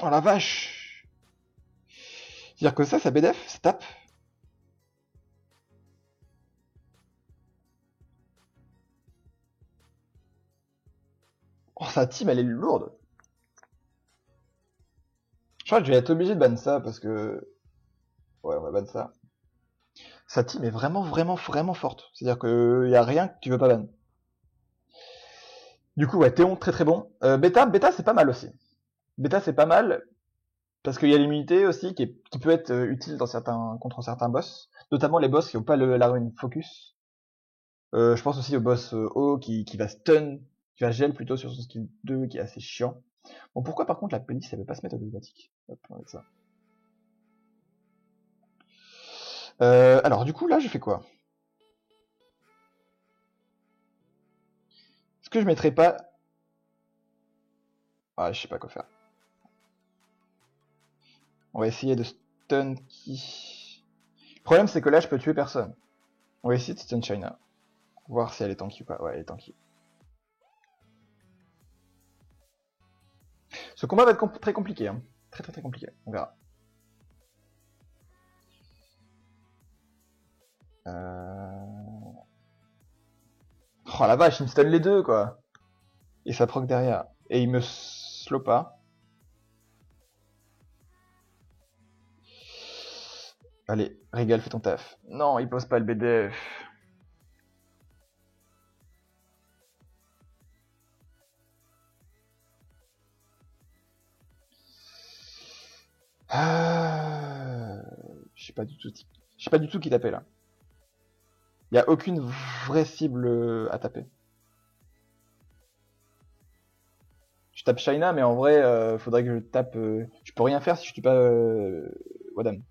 S1: Oh la vache. C'est-à-dire que ça BDF, ça tape. Oh, sa team, elle est lourde. Je crois que je vais être obligé de ban ça, parce que... Ouais, on va ban ça. Sa team est vraiment forte. C'est-à-dire que y a rien que tu veux pas ban. Du coup, ouais, Théon, très bon. Beta, c'est pas mal aussi. Beta, c'est pas mal, parce qu'il y a l'immunité aussi qui peut être utile contre certains boss. Notamment les boss qui ont pas la rune focus. Je pense aussi au boss O qui va stun, qui va gel plutôt sur son skill 2 qui est assez chiant. Bon, pourquoi par contre la police elle veut pas se mettre automatique? Hop, on va mettre ça. Alors du coup là je fais quoi? Est-ce que je mettrais pas... Ah, je sais pas quoi faire. On va essayer de stun qui... Le problème c'est que là je peux tuer personne. On va essayer de stun China. Voir si elle est tanky ou pas. Ouais, elle est tanky. Ce combat va être très compliqué. Hein. Très compliqué. On verra. Oh la vache, il me stun les deux quoi. Et ça proc derrière. Et il me slow pas. Allez, Régal, fais ton taf. Non, il pose pas le BDF. Je sais pas du tout qui taper là. Il y a aucune vraie cible à taper. Je tape Shaina, mais en vrai, faudrait que je tape... Je peux rien faire si je tue pas Wadam.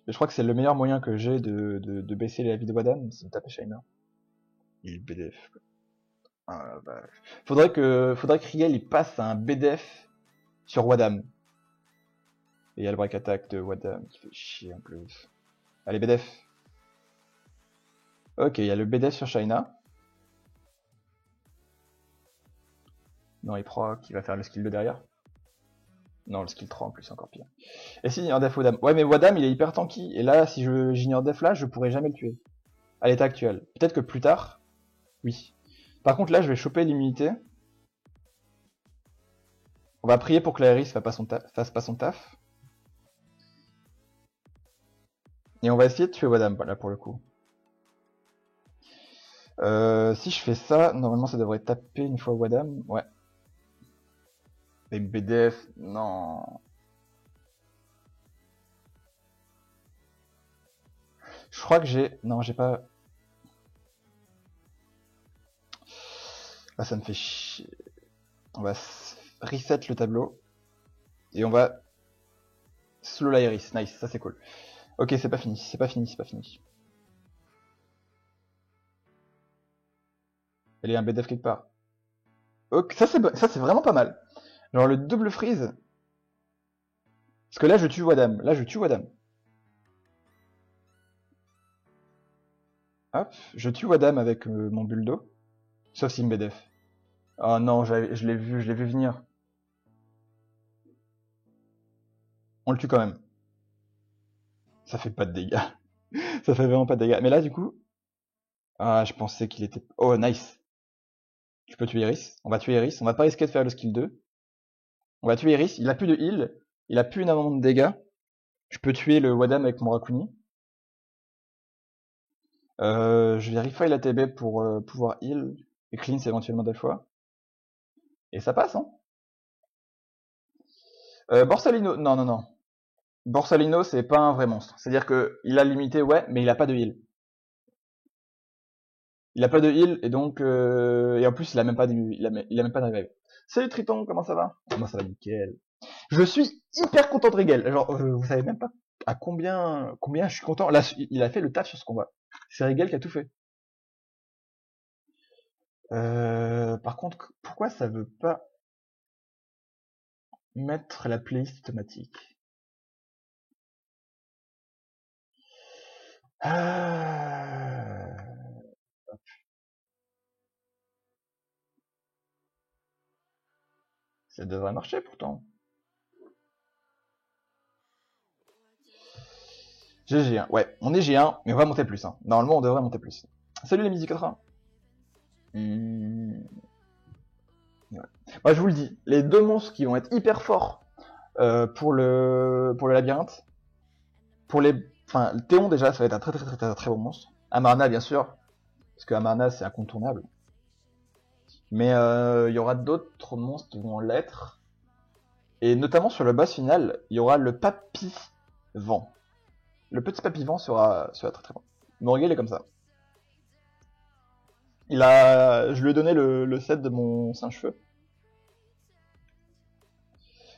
S1: Et je crois que c'est le meilleur moyen que j'ai de baisser la vie de Wadam, c'est de taper Shaina. Il est BDF. Quoi. Ah, bah... Faudrait que Riel il passe un BDF sur Wadam. Et il y a le break attack de Wadam qui fait chier en plus. Allez, BDF. Ok, il y a le BDF sur Shaina. Non, il proc, il va faire le skill 2 derrière. Non, le skill 3 en plus, c'est encore pire. Et si, Ignore Def Wadam. Ouais, mais Wadam, il est hyper tanky. Et là, si j'ignore Def là, je pourrais jamais le tuer. À l'état actuel. Peut-être que plus tard, oui. Par contre, là, je vais choper l'immunité. On va prier pour que l'Aeris fasse pas son taf. Et on va essayer de tuer Wadam, voilà, pour le coup. Si je fais ça, normalement, ça devrait taper une fois Wadam. Ouais. Avec BDF, non. Je crois que j'ai... Non, j'ai pas... Là, ça me fait chier. On va reset le tableau. Et on va... Slow l'Aeris. Nice, ça c'est cool. Ok, c'est pas fini, c'est pas fini, c'est pas fini. Elle est un BDF quelque part. Ok, ça c'est vraiment pas mal. Genre le double freeze. Parce que là je tue Wadam. Là je tue Wadam. Hop, je tue Wadam avec mon bulldo. Sauf si BDF. Oh non, je l'ai vu venir. On le tue quand même. Ça fait pas de dégâts. Ça fait vraiment pas de dégâts. Mais là du coup... Ah, je pensais qu'il était... Oh, nice. Je peux tuer Iris. On va tuer Iris. On va pas risquer de faire le skill 2. On va tuer Iris. Il a plus de heal. Il a plus énormément de dégâts. Je peux tuer le Wadam avec mon Rakuni. Je vais refill la TB pour pouvoir heal et cleanse éventuellement des fois. Et ça passe, hein. Borsalino, non, non, non. Borsalino, c'est pas un vrai monstre. C'est-à-dire que il a limité, ouais, mais il a pas de heal. Il a pas de heal, et donc... et en plus, il a même pas de revive. Salut Triton, comment ça va? Moi, ça va nickel. Je suis hyper content de Rigel. Genre, vous savez même pas à combien je suis content. Là, il a fait le taf sur ce combat. C'est Rigel qui a tout fait. Par contre, pourquoi ça veut pas mettre la playlist automatique? Ça devrait marcher pourtant. J'ai G1. Ouais, on est G1, mais on va monter plus. Hein. Normalement, on devrait monter plus. Salut les musiques 80. Ouais. Moi, je vous le dis, les deux monstres qui vont être hyper forts pour le labyrinthe, enfin, Théon déjà, ça va être un très bon monstre. Amarna, bien sûr, parce que Amarna, c'est incontournable. Mais il y aura d'autres monstres qui vont l'être. Et notamment sur le boss final, il y aura le papy vent. Le petit papy vent sera très bon. Morgel est comme ça. Je lui ai donné le set de mon singe-feu.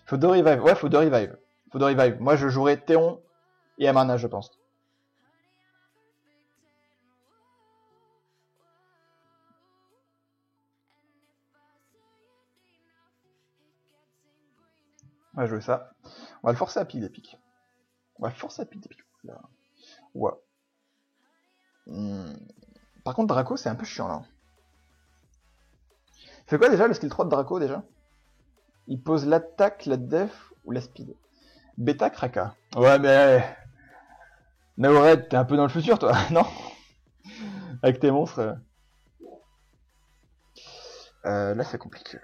S1: Faut deux revive. Ouais, faut deux revive. Moi, je jouerai Théon et Amarna, je pense. On va jouer ça. On va le forcer à pique des piques. Là. Ouais. Par contre, Draco, c'est un peu chiant, là. C'est quoi déjà le skill 3 de Draco, déjà? Il pose l'attaque, la def ou la speed. Beta Kraka. Ouais, mais... Naored, t'es un peu dans le futur, toi, non? Avec tes monstres. Là, c'est compliqué.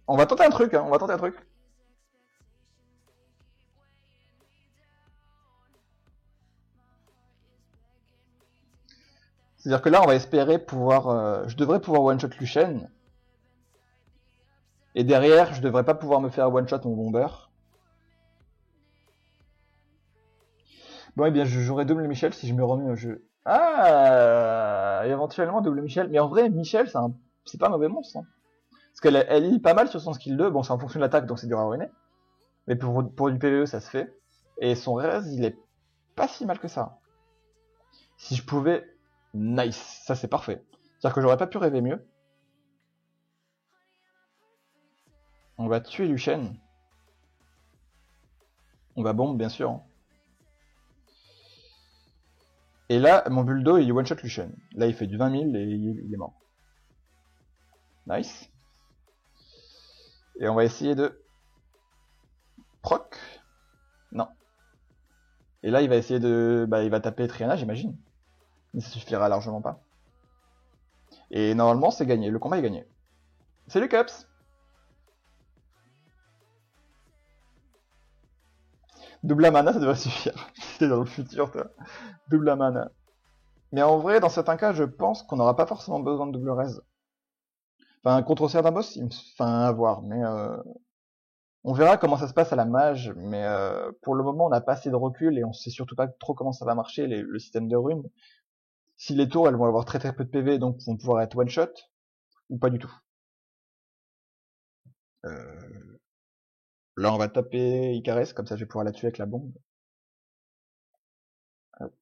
S1: On va tenter un truc, hein, C'est-à-dire que là, on va espérer pouvoir... je devrais pouvoir one-shot Luchen. Et derrière, je devrais pas pouvoir me faire one-shot mon bomber. Bon, eh bien, je jouerai double Michel si je me remets au jeu. Ah, éventuellement double Michel. Mais en vrai, Michel, c'est pas un mauvais monstre. Hein. Parce qu'elle lit pas mal sur son skill 2. Bon, c'est en fonction de l'attaque, donc c'est dur à ruiner. Mais pour du PvE, ça se fait. Et son res, il est pas si mal que ça. Si je pouvais... Nice, ça c'est parfait. C'est-à-dire que j'aurais pas pu rêver mieux. On va tuer Luchen. On va bombe, bien sûr. Et là, mon Buldo, il one-shot Luchen. Là, il fait du 20 000 et il est mort. Nice. Et on va essayer de... proc. Non. Et là, il va essayer de... Bah, il va taper Triana, j'imagine. Mais ça suffira largement pas. Et normalement, c'est gagné. Le combat est gagné. Salut Caps. Double mana, ça devrait suffire. C'était dans le futur, toi. Double mana. Mais en vrai, dans certains cas, je pense qu'on n'aura pas forcément besoin de double raise. Enfin, contre certains boss, enfin, à voir. Mais on verra comment ça se passe à la mage. Mais pour le moment, on n'a pas assez de recul et on sait surtout pas trop comment ça va marcher, le système de runes. Si les tours, elles vont avoir très très peu de PV, donc vont pouvoir être one shot, ou pas du tout. Là, on va taper Icares, comme ça je vais pouvoir la tuer avec la bombe. Hop.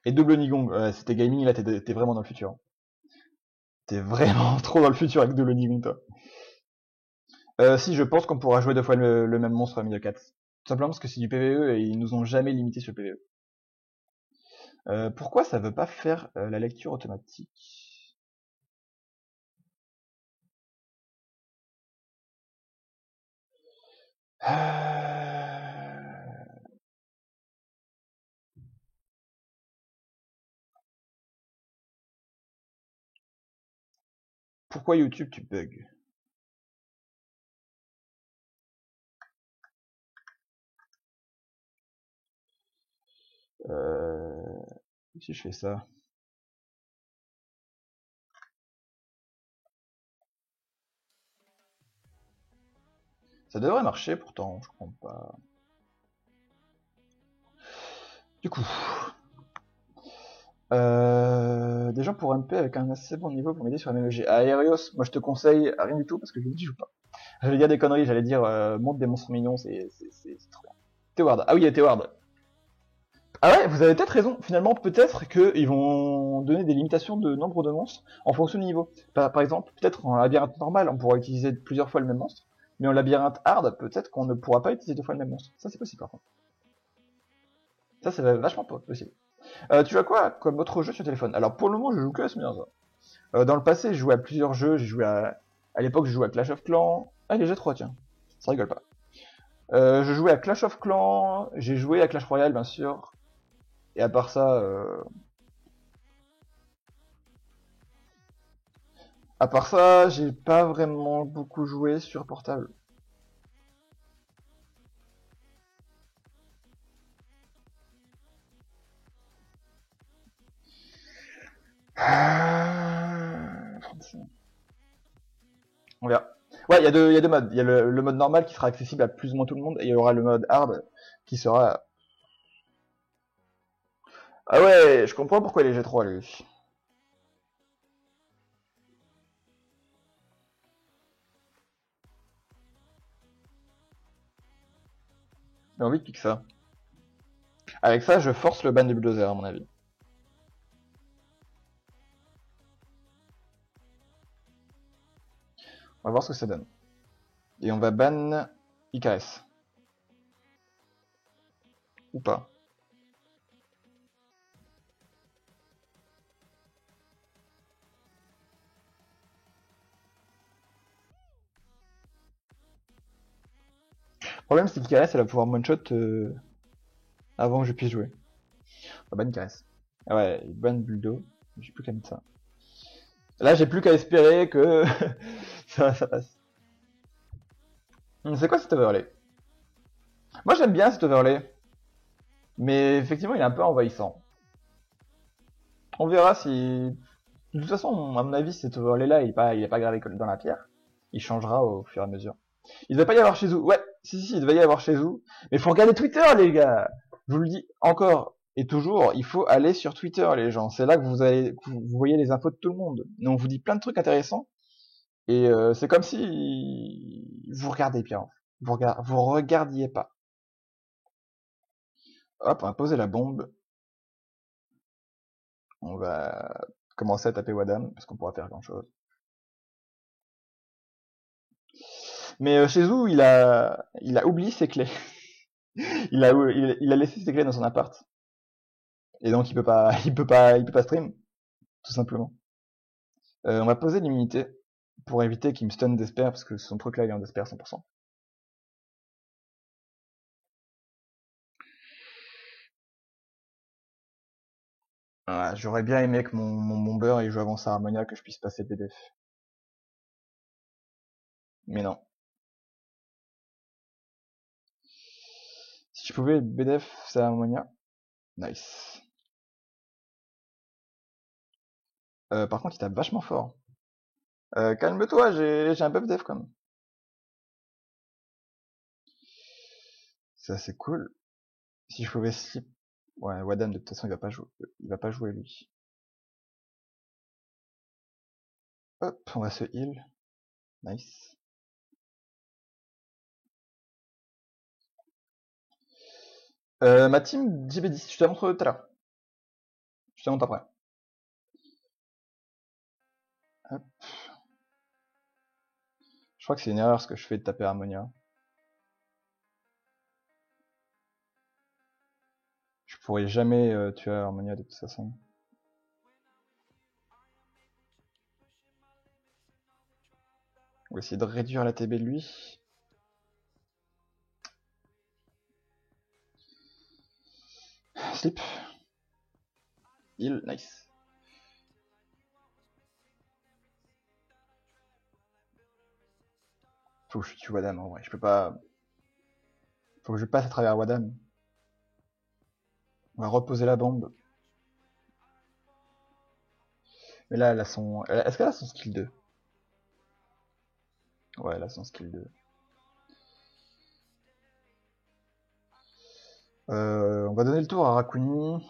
S1: Et double Nigong, c'était gaming, là t'es vraiment dans le futur. T'es vraiment trop dans le futur avec double Nigong, toi. Si, je pense qu'on pourra jouer deux fois le même monstre à milieu 4. Tout simplement parce que c'est du PvE et ils nous ont jamais limité sur le PvE. Pourquoi ça veut pas faire la lecture automatique? Pourquoi YouTube tu bugs? Si je fais ça. Ça devrait marcher pourtant, je comprends pas. Du coup, des gens pour MP avec un assez bon niveau pour m'aider sur la MLG. Aerios, moi je te conseille rien du tout parce que je ne joue pas. J'allais dire des conneries, j'allais dire monte des monstres mignons, c'est trop bien. Teward, ah oui, il y a Teward. Ah ouais, vous avez peut-être raison. Finalement, peut-être qu'ils vont donner des limitations de nombre de monstres en fonction du niveau. Par exemple, peut-être en labyrinthe normal, on pourra utiliser plusieurs fois le même monstre, mais en labyrinthe hard, peut-être qu'on ne pourra pas utiliser deux fois le même monstre. Ça, c'est possible par contre. Ça, c'est vachement possible. Tu as quoi comme autre jeu sur téléphone? Alors pour le moment, je joue que à Smirza. Dans le passé, je jouais à plusieurs jeux. J'ai joué à l'époque, je jouais à Clash of Clans. Ah, les G3, tiens. Ça rigole pas. Je jouais à Clash of Clans. J'ai joué à Clash Royale, bien sûr. Et à part ça, j'ai pas vraiment beaucoup joué sur portable. Ah, on verra. Ouais, il y a deux modes. Il y a le mode normal qui sera accessible à plus ou moins tout le monde, et il y aura le mode hard qui sera... Ah ouais, je comprends pourquoi les G3, lui. J'ai envie de piquer ça. Avec ça, je force le ban du bulldozer, à mon avis. On va voir ce que ça donne. Et on va ban Icares. Ou pas. Le problème, c'est qu'Icares, elle va pouvoir one-shot avant que je puisse jouer. On va ban Icares. Ah ouais, il ban Buldo. J'ai plus qu'à mettre ça. Là, j'ai plus qu'à espérer que ça passe. C'est quoi cet overlay? Moi, j'aime bien cet overlay. Mais effectivement, il est un peu envahissant. On verra si... De toute façon, à mon avis, cet overlay-là, il est pas gravé dans la pierre. Il changera au fur et à mesure. Il devait pas y avoir chez vous. Ouais, si, il devait y avoir chez vous. Mais faut regarder Twitter, les gars. Je vous le dis encore et toujours, il faut aller sur Twitter, les gens. C'est là que vous voyez les infos de tout le monde. Et on vous dit plein de trucs intéressants. Et c'est comme si vous regardez bien. Vous regardiez pas. Hop, on va poser la bombe. On va commencer à taper Wadam, parce qu'on pourra faire grand chose. Mais chez Zou, il a oublié ses clés. Il a laissé ses clés dans son appart. Et donc il peut pas stream, tout simplement. On va poser l'immunité pour éviter qu'il me stun d'esper parce que son truc là il est en d'esper 100%. Voilà, j'aurais bien aimé que mon beurre il joue avant ça Harmonia que je puisse passer BDF. Mais non. Si je pouvais BDF ça Harmonia, nice. Par contre il tape vachement fort. Calme-toi, j'ai un buff def quand même. C'est assez cool. Si je pouvais slip. Ouais, Wadam de toute façon il va pas jouer lui. Hop, on va se heal. Nice. Ma team JB10, je te la montre tout à l'heure. Je te la montre après. Hop. Je crois que c'est une erreur ce que je fais de taper Harmonia. Je pourrais jamais tuer Harmonia de toute façon. On va essayer de réduire la TB de lui. Slip. Heal, nice. Faut que je tue Wadam en vrai, je peux pas... Faut que je passe à travers Wadam. On va reposer la bombe. Mais là, elle a son... Est-ce qu'elle a son skill 2? Ouais, elle a son skill 2. On va donner le tour à Rakuni.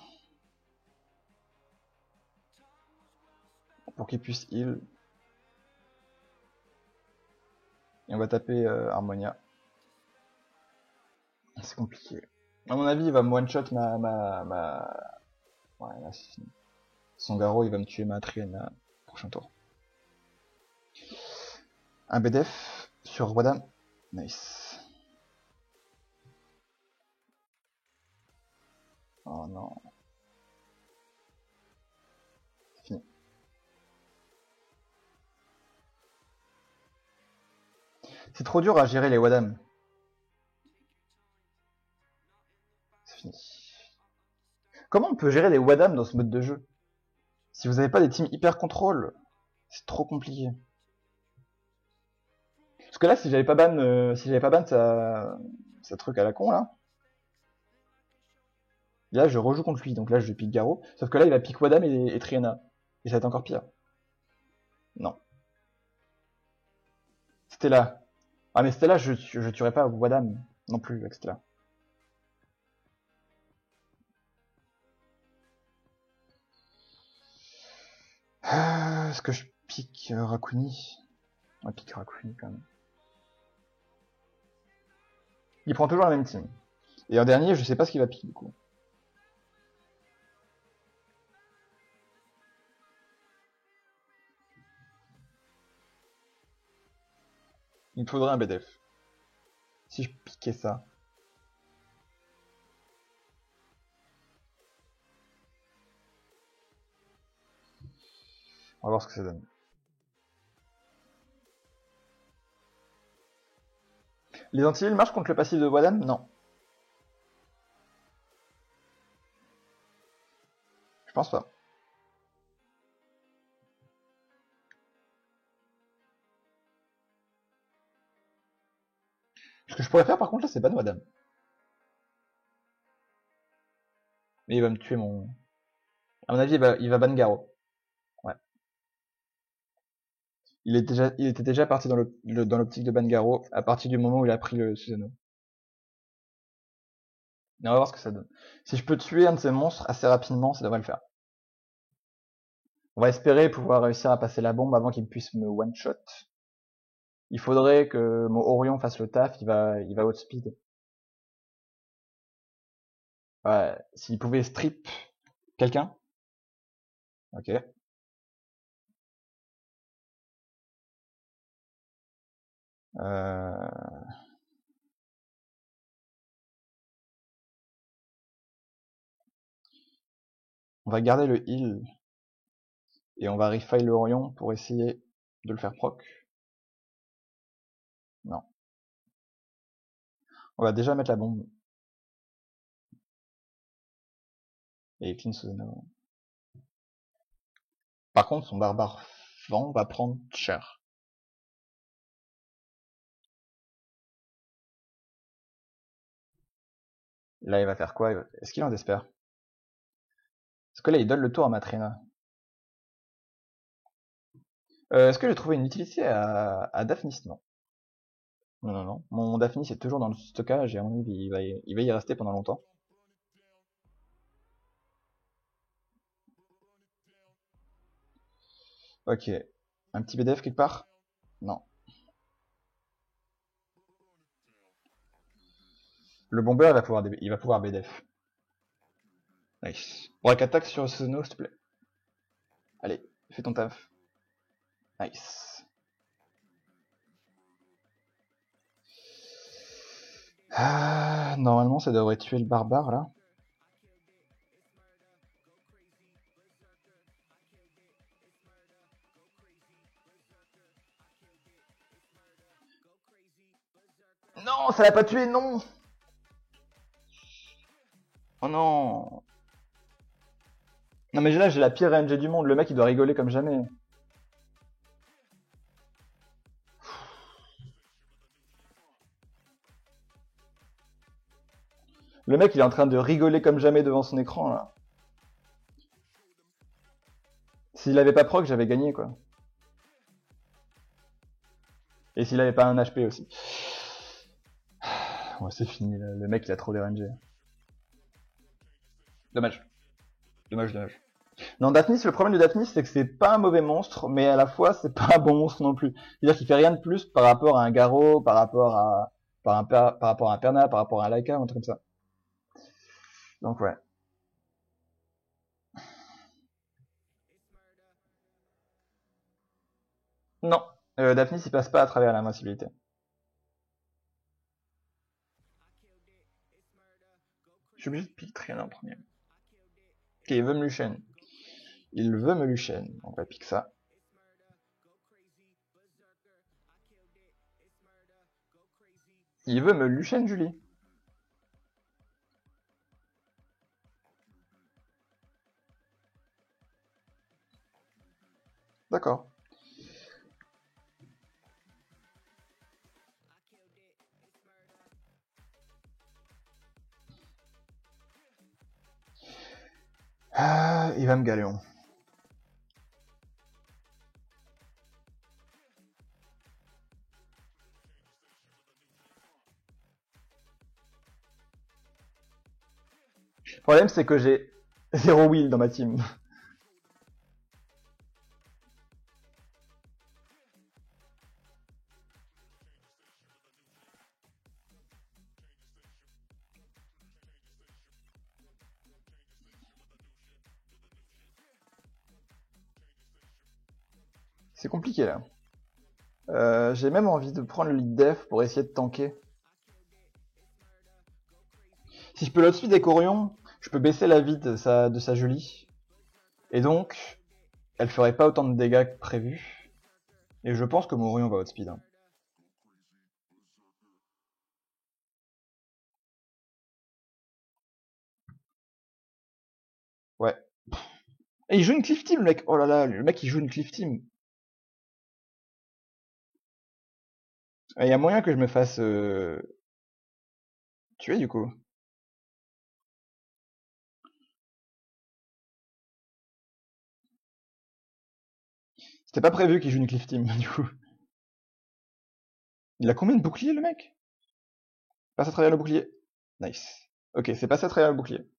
S1: Pour qu'il puisse heal. Et on va taper Harmonia. C'est compliqué. À mon avis, il va me one-shot Ouais, là, c'est fini. Son Garo, il va me tuer ma Triana. Prochain tour. Un BDF sur Wadam. Nice. Oh non. C'est fini. C'est trop dur à gérer les Wadam. C'est fini. Comment on peut gérer les Wadam dans ce mode de jeu? Si vous n'avez pas des teams hyper contrôle, c'est trop compliqué. Parce que là, si j'avais pas ban sa truc à la con là, là je rejoue contre lui, donc là je pique Garo. Sauf que là il va pique Wadam et Triana. Et ça va être encore pire. Non. Stella. Ah mais Stella, je tuerais pas Wadam non plus avec Stella. Est-ce que je pique Rakuni? On va piquer Rakuni quand même. Il prend toujours la même team. Et en dernier, je sais pas ce qu'il va piquer du coup. Il me faudrait un BDF. Si je piquais ça. On va voir ce que ça donne. Les anti marchent contre le passif de Wadam? Non. Je pense pas. Ce que je pourrais faire par contre là, c'est ban Wadam. Mais il va me tuer mon... À mon avis, il va ban Garo. Ouais. Il était déjà parti dans l'optique de ban Garo à partir du moment où il a pris le Susanoo. Et on va voir ce que ça donne. Si je peux tuer un de ces monstres assez rapidement, ça devrait le faire. On va espérer pouvoir réussir à passer la bombe avant qu'il puisse me one-shot. Il faudrait que mon Orion fasse le taf, il va outspeed. Ouais, s'il pouvait strip quelqu'un. Ok. Euh... On va garder le heal. Et on va refill le Orion pour essayer de le faire proc. Non. On va déjà mettre la bombe. Et clean Susanoo. Par contre, son barbare vent va prendre cher. Là, il va faire quoi? Est-ce qu'il en désespère? Est-ce que là, il donne le tour à Matrina? Est-ce que j'ai trouvé une utilité à Daphnis? Non. Non, non, non. Mon Daphnis est toujours dans le stockage et à mon avis, il va y rester pendant longtemps. Ok. Un petit BDF quelque part? Non. Le bomber, il va pouvoir BDF. Nice. Braque attaque sur Susanoo, s'il te plaît. Allez, fais ton taf. Nice. Ah, normalement, ça devrait tuer le barbare, là. Non, ça l'a pas tué, non. Oh non. Non mais là, j'ai la pire RNG du monde. Le mec, il doit rigoler comme jamais. Le mec, il est en train de rigoler comme jamais devant son écran, là. S'il avait pas proc, j'avais gagné, quoi. Et s'il avait pas un HP aussi. Ouais, c'est fini, là. Le mec, il a trop d'RNG. Dommage. Dommage, dommage. Non, Daphnis, le problème de Daphnis, c'est que c'est pas un mauvais monstre, mais à la fois, c'est pas un bon monstre non plus. C'est-à-dire qu'il fait rien de plus par rapport à un Garo, par rapport à un Perna, par rapport à un Laika, un truc comme ça. Donc ouais. Non, Daphnis, il passe pas à travers l'invincibilité. Je suis obligé de pique Triana en premier. Ok, il veut me Luchen. Il veut me Luchen. On va pique ça. Il veut me Luchen, Julie. D'accord. Ah, il va me Galéon. Le problème, c'est que j'ai 0 will dans ma team. C'est compliqué, là. J'ai même envie de prendre le lead def pour essayer de tanker. Si je peux l'outspeed avec Orion, je peux baisser la vie de sa Julie. Et donc, elle ferait pas autant de dégâts que prévu. Et je pense que mon Orion va outspeed. Hein. Ouais. Et il joue une cliff team, le mec. Oh là là, le mec il joue une cliff team. Il y a moyen que je me fasse tuer du coup. C'était pas prévu qu'il joue une cliff team du coup. Il a combien de boucliers le mec? Passe à travers le bouclier. Nice. Ok, c'est passé à travers le bouclier.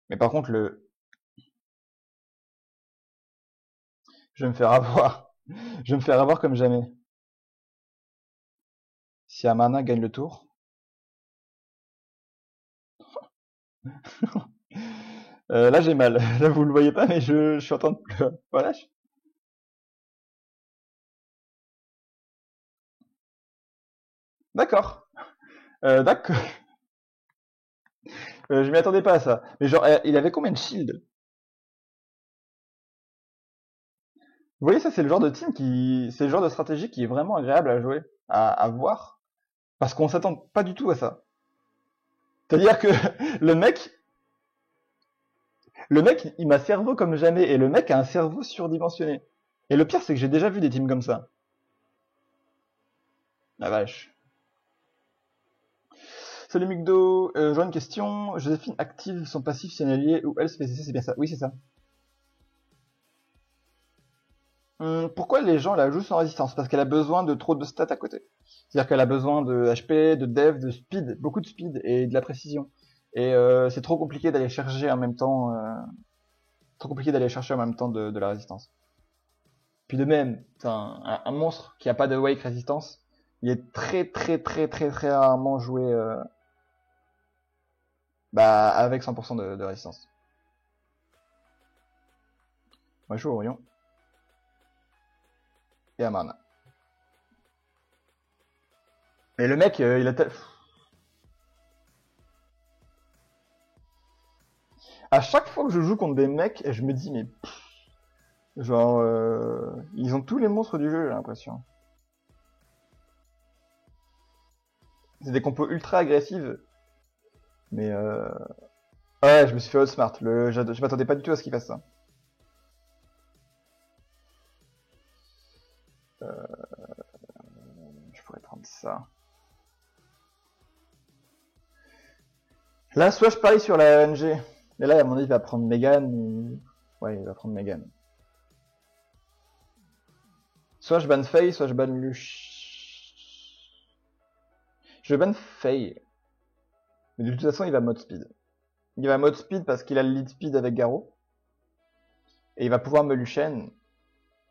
S1: Mais par contre le... Je vais me faire avoir. Je vais me faire avoir comme jamais. Si Amana gagne le tour. Là j'ai mal. Là vous le voyez pas mais je suis en train de pleurer. Voilà. D'accord. D'accord. Je m'y attendais pas à ça. Mais genre, il avait combien de shield? Vous voyez, ça, c'est le genre de team qui, c'est le genre de stratégie qui est vraiment agréable à jouer, à voir, parce qu'on s'attend pas du tout à ça. C'est-à-dire que le mec, le mec, il m'a cerveau comme jamais, et le mec a un cerveau surdimensionné. Et le pire, c'est que j'ai déjà vu des teams comme ça. La vache. Salut Mugdo, je vois une question. Joséphine active son passif si un allié ou elle se fait cesser, c'est bien ça. Oui, c'est ça. Pourquoi les gens la jouent sans résistance? Parce qu'elle a besoin de trop de stats à côté. C'est-à-dire qu'elle a besoin de HP, de dev, de speed, beaucoup de speed et de la précision. Et c'est trop compliqué d'aller chercher en même temps, de la résistance. Puis de même, un monstre qui a pas de wake résistance, il est très rarement joué avec 100% de résistance. Moi je joue Orion et Amarna. Et le mec, il a à chaque fois que je joue contre des mecs, je me dis mais genre ils ont tous les monstres du jeu, j'ai l'impression. C'est des compos ultra agressives, mais ouais, je me suis fait outsmart. Je m'attendais pas du tout à ce qu'il fasse ça. Je pourrais prendre ça. Là, soit je parie sur la NG. Mais là, à mon avis, il va prendre Megan. Ouais, il va prendre Megan. Soit je banne Faye, soit je banne Lush. Je banne Faye. Mais de toute façon, il va mode speed. Il va mode speed parce qu'il a le lead speed avec Garo. Et il va pouvoir me Luchen.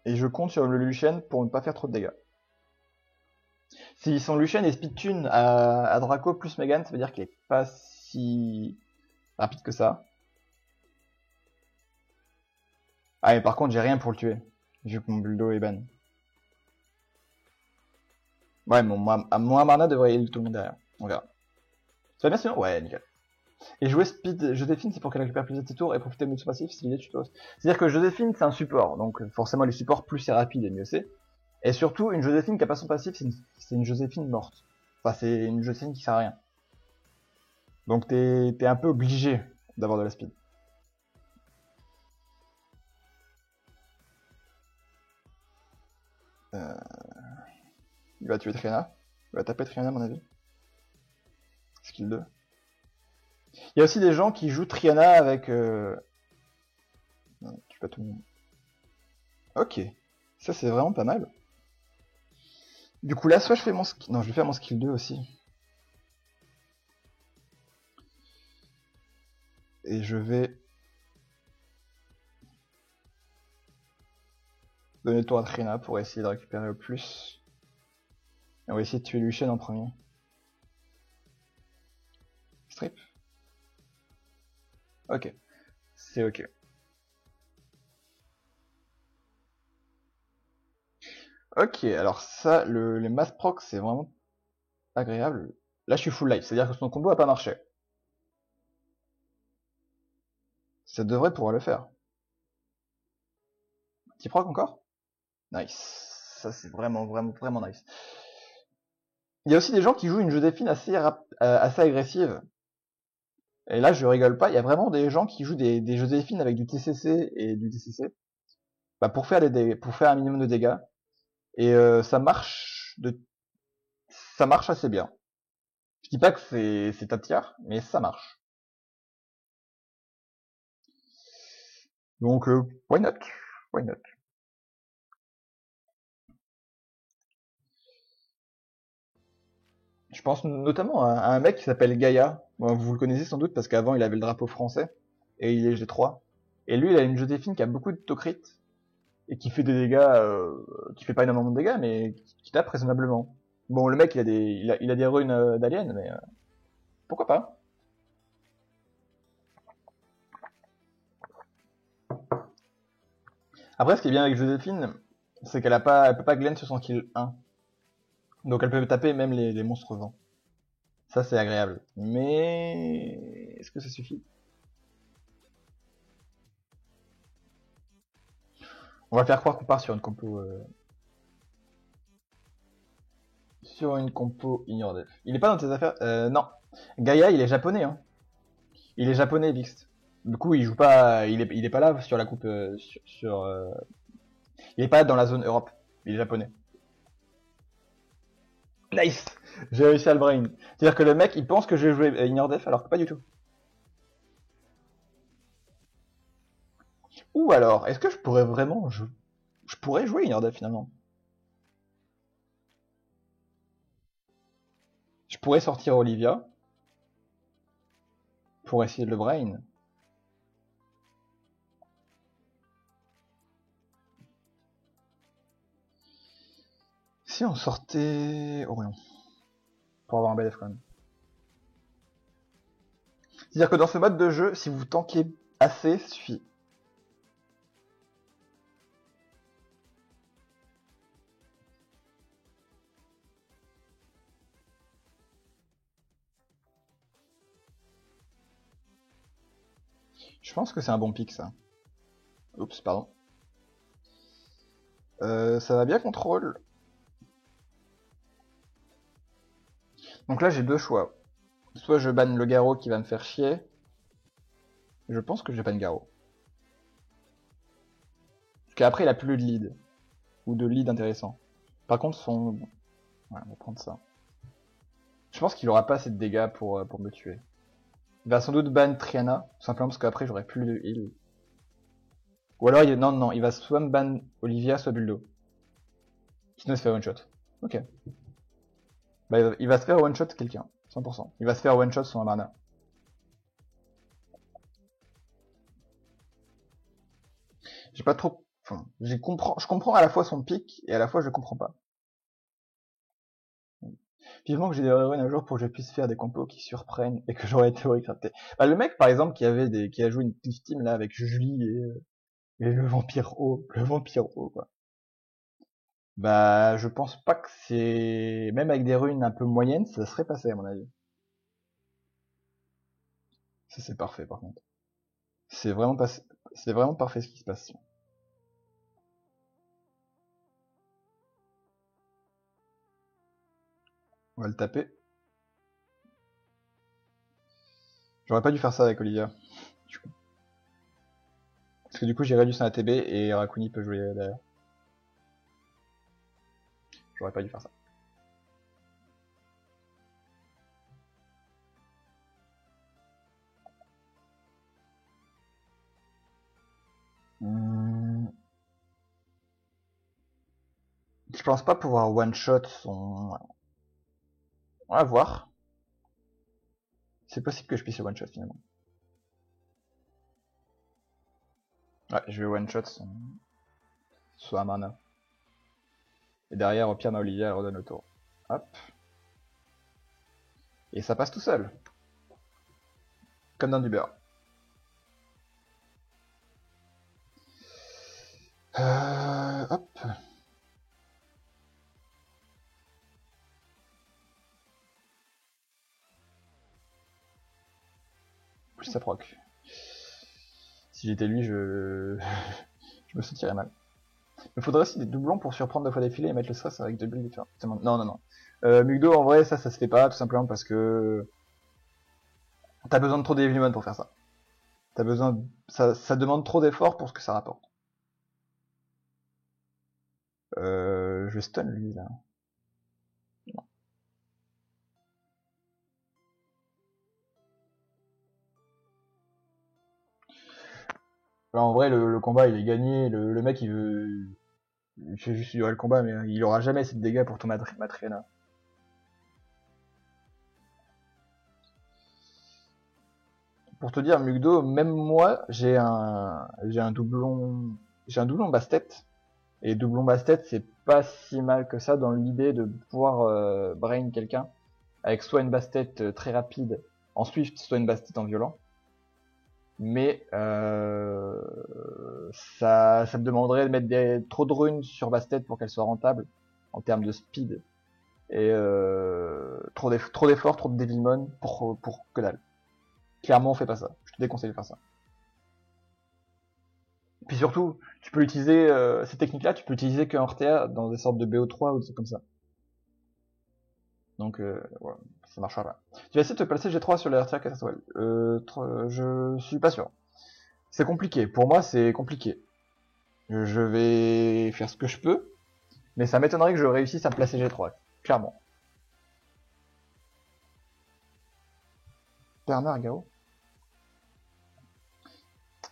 S1: Et je compte sur le Luchen pour ne pas faire trop de dégâts. Si son Luchen est speed tune à Draco plus Megan, ça veut dire qu'il est pas si rapide que ça. Ah, mais par contre, j'ai rien pour le tuer. Vu que mon Buldo est ban. Ouais, mon Amarna devrait heal tout le monde derrière. On verra. Ça va bien sinon? Ouais, nickel. Et jouer speed Joséphine, c'est pour qu'elle récupère plus de ses tours et profiter de son passif s'il est tutos. C'est-à-dire que Joséphine, c'est un support. Donc forcément, les supports, plus c'est rapide et mieux c'est. Et surtout, une Joséphine qui a pas son passif, c'est une Joséphine morte. Enfin, c'est une Joséphine qui sert à rien. Donc t'es un peu obligé d'avoir de la speed. Il va tuer Triana. Il va taper Triana, à mon avis. Skill 2. Il y a aussi des gens qui jouent Triana avec... Non, tue pas tout le monde. Ok. Ça, c'est vraiment pas mal. Du coup, là, soit je fais mon skill... Non, je vais faire mon skill 2 aussi. Et je vais... donner le tour à Triana pour essayer de récupérer au plus. Et on va essayer de tuer Lucian en premier. Strip. Ok. C'est ok. Ok, alors ça, les mass proc, c'est vraiment agréable. Là, je suis full life, c'est-à-dire que son combo a pas marché. Ça devrait pouvoir le faire. Petit proc encore? Nice. Ça, c'est vraiment nice. Il y a aussi des gens qui jouent une Joséphine assez agressive. Et là, je rigole pas, il y a vraiment des gens qui jouent des Joséphines avec du TCC et du DCC pour faire pour faire un minimum de dégâts. Et ça marche assez bien. Je dis pas que c'est top tier, mais ça marche. Donc why not? Why not? Je pense notamment à un mec qui s'appelle Gaïa. Bon, vous le connaissez sans doute parce qu'avant il avait le drapeau français et il est G3. Et lui, il a une Joséphine qui a beaucoup de tocrit et qui fait des dégâts, qui fait pas énormément de dégâts, mais qui tape raisonnablement. Bon, le mec, il a des runes d'alien, mais pourquoi pas? Après, ce qui est bien avec Joséphine, c'est elle peut pas glen sur son kill 1. Donc elle peut taper même les monstres vents. Ça c'est agréable. Mais est-ce que ça suffit? On va faire croire qu'on part sur une compo Ignore Def. Il est pas dans tes affaires? Non. Gaïa, il est japonais, hein. Il est japonais, Vix. Du coup, il joue pas, il est pas là sur la coupe, il est pas dans la zone Europe. Il est japonais. Nice! J'ai réussi à le brain. C'est-à-dire que le mec, il pense que je vais jouer Ignore Def alors que pas du tout. Ou alors, est-ce que je pourrais vraiment jouer? Je pourrais jouer Ignore Def finalement. Je pourrais sortir Olivia pour essayer de le brain. Si on sortait Orion. Pour avoir un bel F quand même. C'est-à-dire que dans ce mode de jeu, si vous tankiez assez, ça suffit. Je pense que c'est un bon pick ça. Oups, pardon. Ça va bien contrôle. Donc là j'ai deux choix. Soit je banne le Garo qui va me faire chier. Je pense que je banne Garo. Parce qu'après il a plus de lead. Ou de lead intéressant. Par contre son... Ouais, on va prendre ça. Je pense qu'il aura pas assez de dégâts pour me tuer. Il va sans doute ban Triana. Tout simplement parce qu'après j'aurai plus de heal. Ou alors non, il va soit me ban Olivia, soit Buldo. Sinon il se fait one shot. Ok. Bah il va se faire one shot quelqu'un. 100%. Il va se faire one shot son mana. J'ai pas trop... Enfin, je comprends à la fois son pic et à la fois je comprends pas. Vivement que j'ai des heroines un jour pour que je puisse faire des compos qui surprennent et que j'aurais été crafté. Bah, le mec, par exemple, qui a joué une petite team là avec Julie et le vampire haut, quoi. Bah, je pense pas que c'est, même avec des runes un peu moyennes, ça serait passé, à mon avis. Ça, c'est parfait, par contre. C'est vraiment passé, c'est vraiment parfait ce qui se passe. On va le taper. J'aurais pas dû faire ça avec Olivia. Parce que du coup, j'ai réduit son ATB et Rakuni peut jouer derrière. J'aurais pas dû faire ça. Je pense pas pouvoir one-shot son... On va voir. C'est possible que je puisse le one-shot finalement. Ouais, je vais one-shot son mana. Et derrière, au pire, ma Olivia, elle redonne le tour. Hop. Et ça passe tout seul. Comme dans du beurre. Hop. Plus ça proc. Si j'étais lui, je me sentirais mal. Il faudrait aussi des doublons pour surprendre deux fois d'affilée et mettre le stress avec deux bulles différentes. Non, non, non. Mugdo, en vrai, ça se fait pas, tout simplement parce que t'as besoin de trop d'Evilmon pour faire ça. T'as besoin, ça demande trop d'efforts pour ce que ça rapporte. Je stun lui là. Non. Là, en vrai, le combat il est gagné. Le mec il veut, il fait juste durer le combat, mais il aura jamais assez de dégâts pour ton Matriana. Pour te dire, Mugdo, même moi, j'ai un doublon Bastet. Et doublon Bastet, c'est pas si mal que ça dans l'idée de pouvoir brain quelqu'un avec soit une Bastet très rapide en Swift, soit une Bastet en violent. Mais ça me demanderait de mettre trop de runes sur Bastet pour qu'elle soit rentable en termes de speed. Et trop d'efforts, trop de Devilmon pour que dalle. Clairement, on fait pas ça. Je te déconseille de faire ça. Puis surtout, tu peux utiliser ces techniques-là, tu peux utiliser qu'en RTA dans des sortes de BO3 ou des trucs comme ça. Donc, voilà, ça marchera pas. Tu vas essayer de te placer G3 sur les RTA 4 étoiles. Je suis pas sûr. C'est compliqué. Pour moi, c'est compliqué. Je vais faire ce que je peux, mais ça m'étonnerait que je réussisse à me placer G3, clairement. Bernard Gao.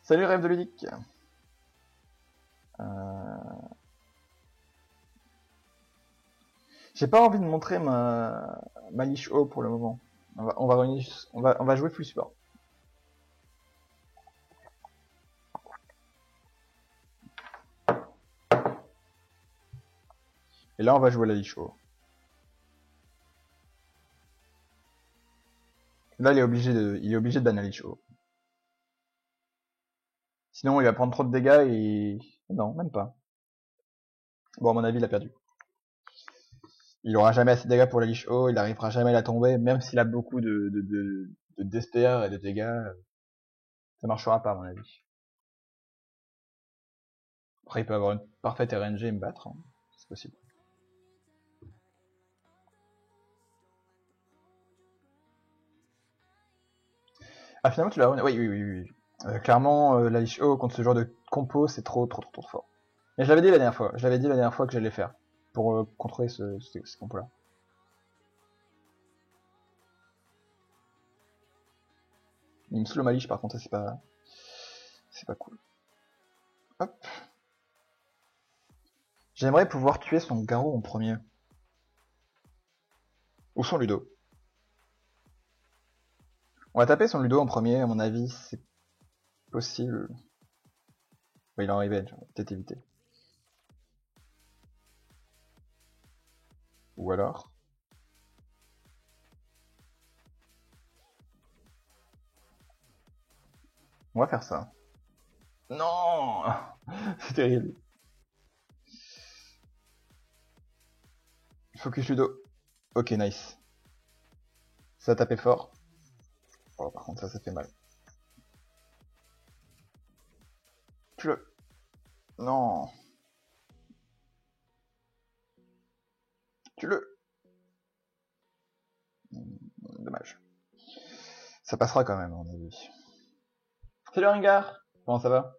S1: Salut Rêve de Ludique. J'ai pas envie de montrer ma Lich O pour le moment. On va jouer full support. Et là, on va jouer la Lich O. Là, il est obligé de ban la Lich O. Sinon, il va prendre trop de dégâts et... Non, même pas. Bon, à mon avis, il a perdu. Il aura jamais assez de dégâts pour la Lich O, il arrivera jamais à la tomber, même s'il a beaucoup de DSPR et de dégâts. Ça marchera pas, à mon avis. Après, il peut avoir une parfaite RNG et me battre. Hein. C'est possible. Ah, finalement, tu l'as... Oui. Clairement, la Lich O contre ce genre de compo, c'est trop fort. Mais je l'avais dit la dernière fois. Je l'avais dit la dernière fois que j'allais faire. Pour contrôler ce compo-là. Il me slow ma Lich, par contre, c'est pas... C'est pas cool. Hop. J'aimerais pouvoir tuer son Garou en premier. Ou son Ludo. On va taper son Ludo en premier, à mon avis, c'est possible. Oui, il est en revenge, on va peut-être éviter. Ou alors... On va faire ça. Non. C'est terrible. Focus Ludo. Ok, nice. Ça a tapé fort. Oh, par contre, ça fait mal. Tue-le. Non. Tue-le. Dommage. Ça passera quand même, à mon avis. Salut Ringard. Comment ça va?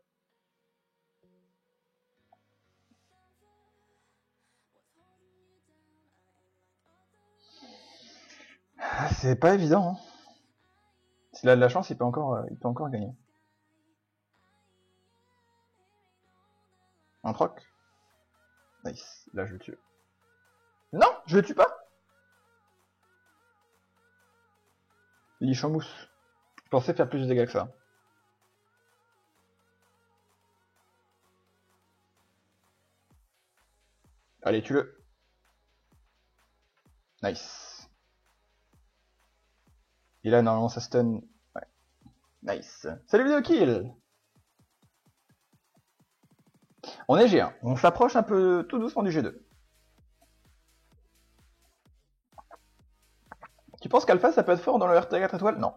S1: C'est pas évident. Hein. S'il a de la chance, il peut encore gagner. Un proc. Nice. Là, je le tue. Non, je le tue pas. Lich en mousse. Je pensais faire plus de dégâts que ça. Allez, tue-le. Nice. Et là, normalement, ça stun. Ouais. Nice. Salut vidéo kill. On est G1. On s'approche un peu tout doucement du G2. Tu penses qu'Alpha, ça peut être fort dans le RTA 4 étoiles? Non.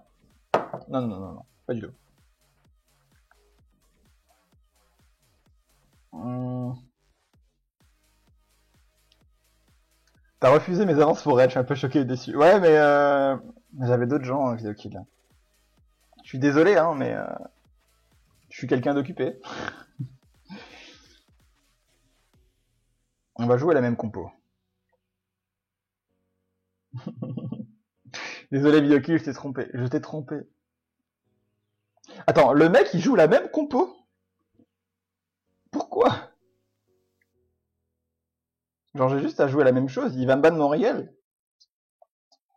S1: Non. Pas du tout. T'as refusé mes avances pour Red, je suis un peu choqué et déçu. Ouais, mais j'avais d'autres gens en vidéo kill. Je suis désolé, hein, mais je suis quelqu'un d'occupé. On va jouer la même compo. Désolé vidéo kill, je t'ai trompé. Attends, le mec il joue la même compo? Pourquoi? Genre j'ai juste à jouer la même chose, il va me ban mon réel.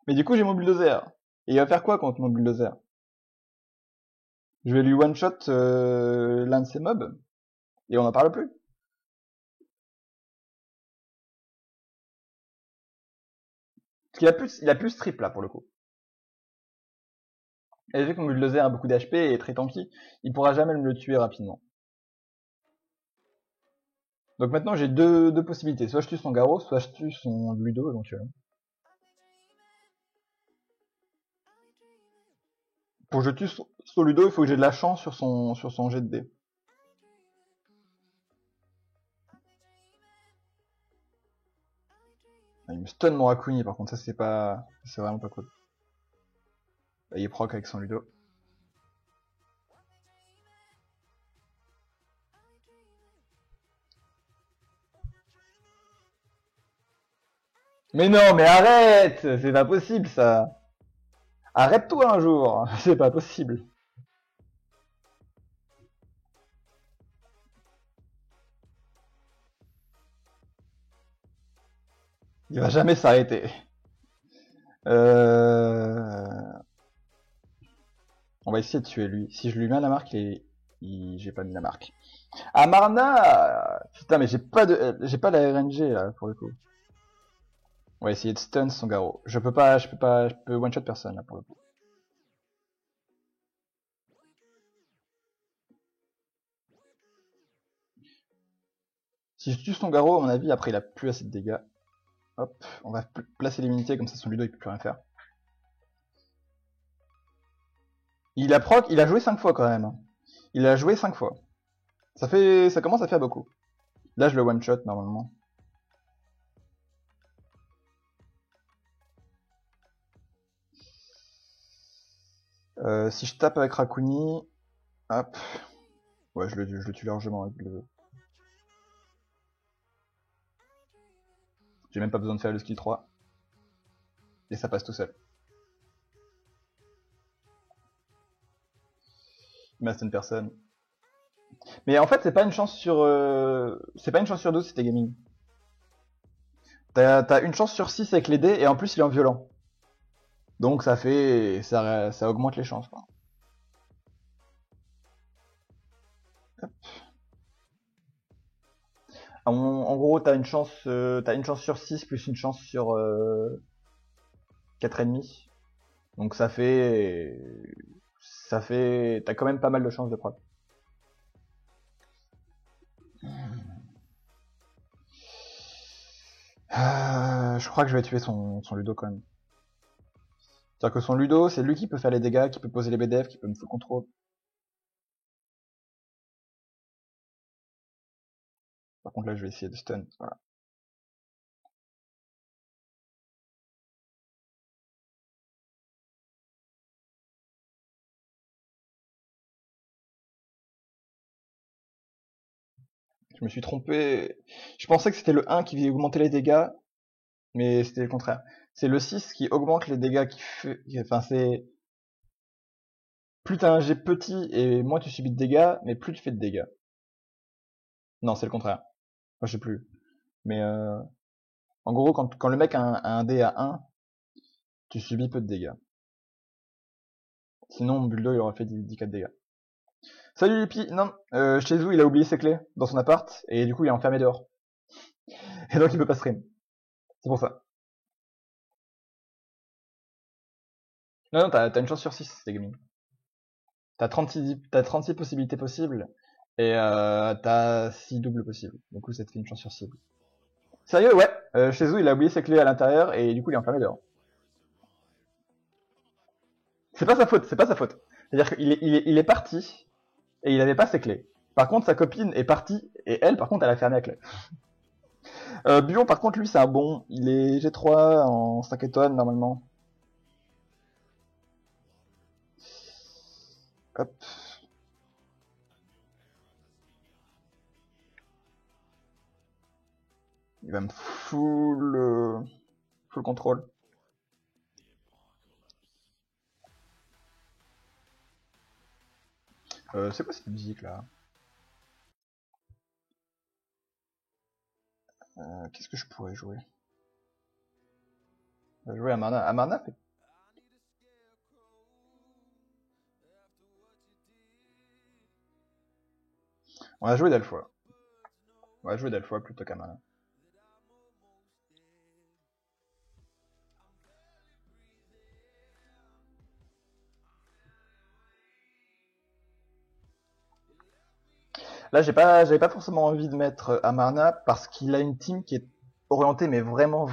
S1: Mais du coup j'ai mon bulldozer. Et il va faire quoi contre mon bulldozer? Je vais lui one shot l'un de ses mobs. Et on n'en parle plus. Parce qu'il a plus strip là pour le coup. Et vu que mon bulldozer a beaucoup d'HP et est très tanky, il pourra jamais me le tuer rapidement. Donc maintenant j'ai deux possibilités, soit je tue son Garou, soit je tue son Ludo éventuellement. Pour que je tue son Ludo, il faut que j'ai de la chance sur son jet de dés. Ah, il me stun mon Rakuni, par contre, ça c'est pas... c'est vraiment pas cool. Là, il est proc avec son Ludo. Mais non, mais arrête! C'est pas possible ça! Arrête-toi un jour! C'est pas possible. Il va jamais s'arrêter. On va essayer de tuer lui. Si je lui mets la marque, j'ai pas mis la marque. Amarna! Putain, mais j'ai pas la RNG là pour le coup. On va essayer de stun son garrot. Je peux one shot personne là pour le coup. Si je tue son garrot, à mon avis, après il a plus assez de dégâts. Hop, on va placer l'immunité comme ça son Ludo il peut plus rien faire. Il a proc, il a joué 5 fois quand même. Il a joué 5 fois. Ça commence à faire beaucoup. Là je le one shot normalement. Si je tape avec Rakuni, hop, ouais je le tue largement avec le... J'ai même pas besoin de faire le skill 3. Et ça passe tout seul. Il m'a stun personne. Mais en fait c'est pas une chance sur... C'est pas une chance sur 12 si t'es gaming. T'as une chance sur 6 avec les dés et en plus il est en violent. Donc ça fait... ça augmente les chances quoi. En gros t'as une chance sur 6 plus une chance sur 4,5. Donc ça fait... T'as quand même pas mal de chances de prod. Je crois que je vais tuer son Ludo quand même. C'est-à-dire que son Ludo, c'est lui qui peut faire les dégâts, qui peut poser les BDF, qui peut me full contrôle. Par contre là je vais essayer de stun. Voilà. Je me suis trompé. Je pensais que c'était le 1 qui augmentait les dégâts, mais c'était le contraire. C'est le 6 qui augmente les dégâts qui fait... Enfin c'est... Plus t'as un jet petit et moins tu subis de dégâts, mais plus tu fais de dégâts. Non, c'est le contraire. Moi je sais plus. Mais en gros, quand le mec a un dé à 1, tu subis peu de dégâts. Sinon, Bulldog il aurait fait 10 de dégâts. Salut Lippy, non, chez Zou il a oublié ses clés dans son appart, et du coup il est enfermé dehors. Et donc il peut pas stream. C'est pour ça. Non, t'as une chance sur 6, c'est gaming. T'as 36 possibilités possibles, et t'as 6 doubles possibles. Du coup ça te fait une chance sur 6. Sérieux, ouais, chez Zou il a oublié ses clés à l'intérieur, et du coup il est enfermé dehors. C'est pas sa faute, c'est pas sa faute. C'est-à-dire qu'il est parti, et il avait pas ses clés. Par contre, sa copine est partie, et elle, par contre, elle a fermé la clé. Buon, par contre, lui, c'est un bon. Il est G3 en 5 étoiles, normalement. Hop. Il va me full contrôle. C'est quoi cette musique là? Qu'est-ce que je pourrais jouer? On va jouer Amarna. Amarna fait... On va jouer Delphois. On va jouer Delphois plutôt qu'Amarna. Là, j'avais pas forcément envie de mettre Amarna parce qu'il a une team qui est orientée mais vraiment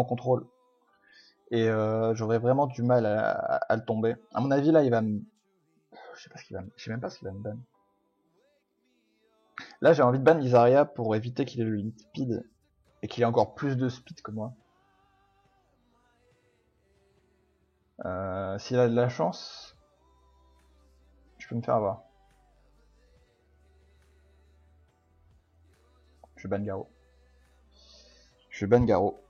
S1: contrôle. Et j'aurais vraiment du mal à le tomber. À mon avis, là, il va me... Je sais pas ce qu'il va me... Je sais même pas ce qu'il va me ban. Là, j'ai envie de ban Lizaria pour éviter qu'il ait le lead speed. Et qu'il ait encore plus de speed que moi. S'il a de la chance, je peux me faire avoir. Je ban Garo. Je ban Garo.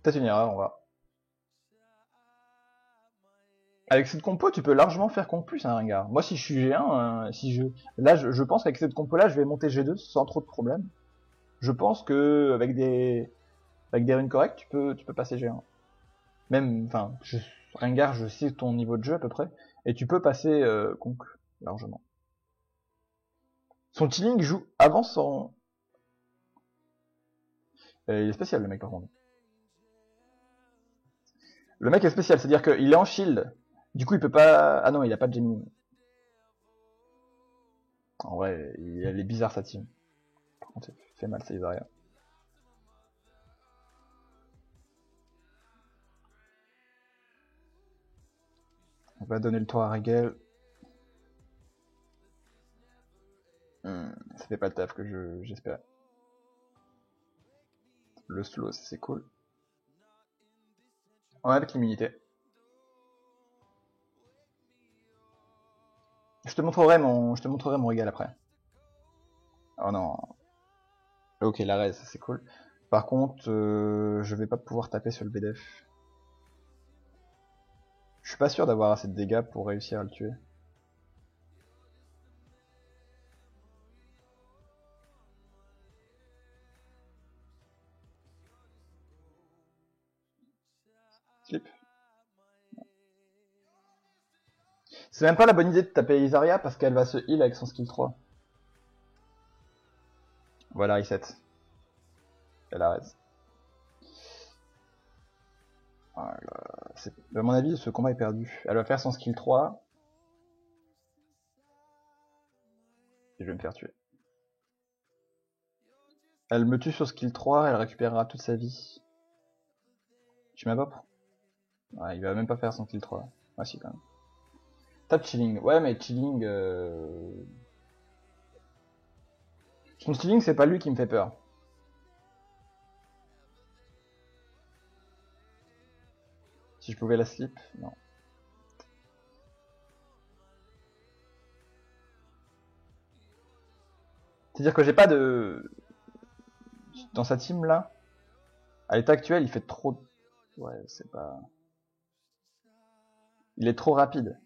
S1: Peut-être une erreur, on va. Avec cette compo, tu peux largement faire conque plus, hein, Rengar. Moi, si je suis G1, si je... Là, je pense qu'avec cette compo-là, je vais monter G2 sans trop de problèmes. Je pense que avec des runes correctes, tu peux passer G1. Même, enfin, Rengar, je sais ton niveau de jeu à peu près, et tu peux passer conque, largement. Son Chilling joue avant son... il est spécial, le mec, par contre. Le mec est spécial, c'est-à-dire qu'il est en shield. Du coup, il peut pas... Ah non, il a pas de Gemini. En vrai, elle est bizarre, sa team. Par contre, il fait mal, ça, Izaria. On va donner le tour à Regel. Ça fait pas le taf que j'espère. Le slow, c'est cool. On a avec l'immunité. Je te montrerai mon Regel après. Oh non. Ok, la res, c'est cool. Par contre, je vais pas pouvoir taper sur le BDF. Je suis pas sûr d'avoir assez de dégâts pour réussir à le tuer. Slip. C'est même pas la bonne idée de taper Isaria parce qu'elle va se heal avec son skill 3. Voilà, reset. Elle a raise. Voilà. À mon avis, ce combat est perdu. Elle va faire son skill 3. Et je vais me faire tuer. Elle me tue sur skill 3, elle récupérera toute sa vie. Je m'en pas pour... Ouais, il va même pas faire son skill 3. Ah si, quand même. Tape Chilling. Ouais, mais Chilling... Son Chilling, c'est pas lui qui me fait peur. Si je pouvais la slip, non. C'est-à-dire que j'ai pas de... Dans sa team, là, à l'état actuel, il fait trop... Ouais, c'est pas... Il est trop rapide.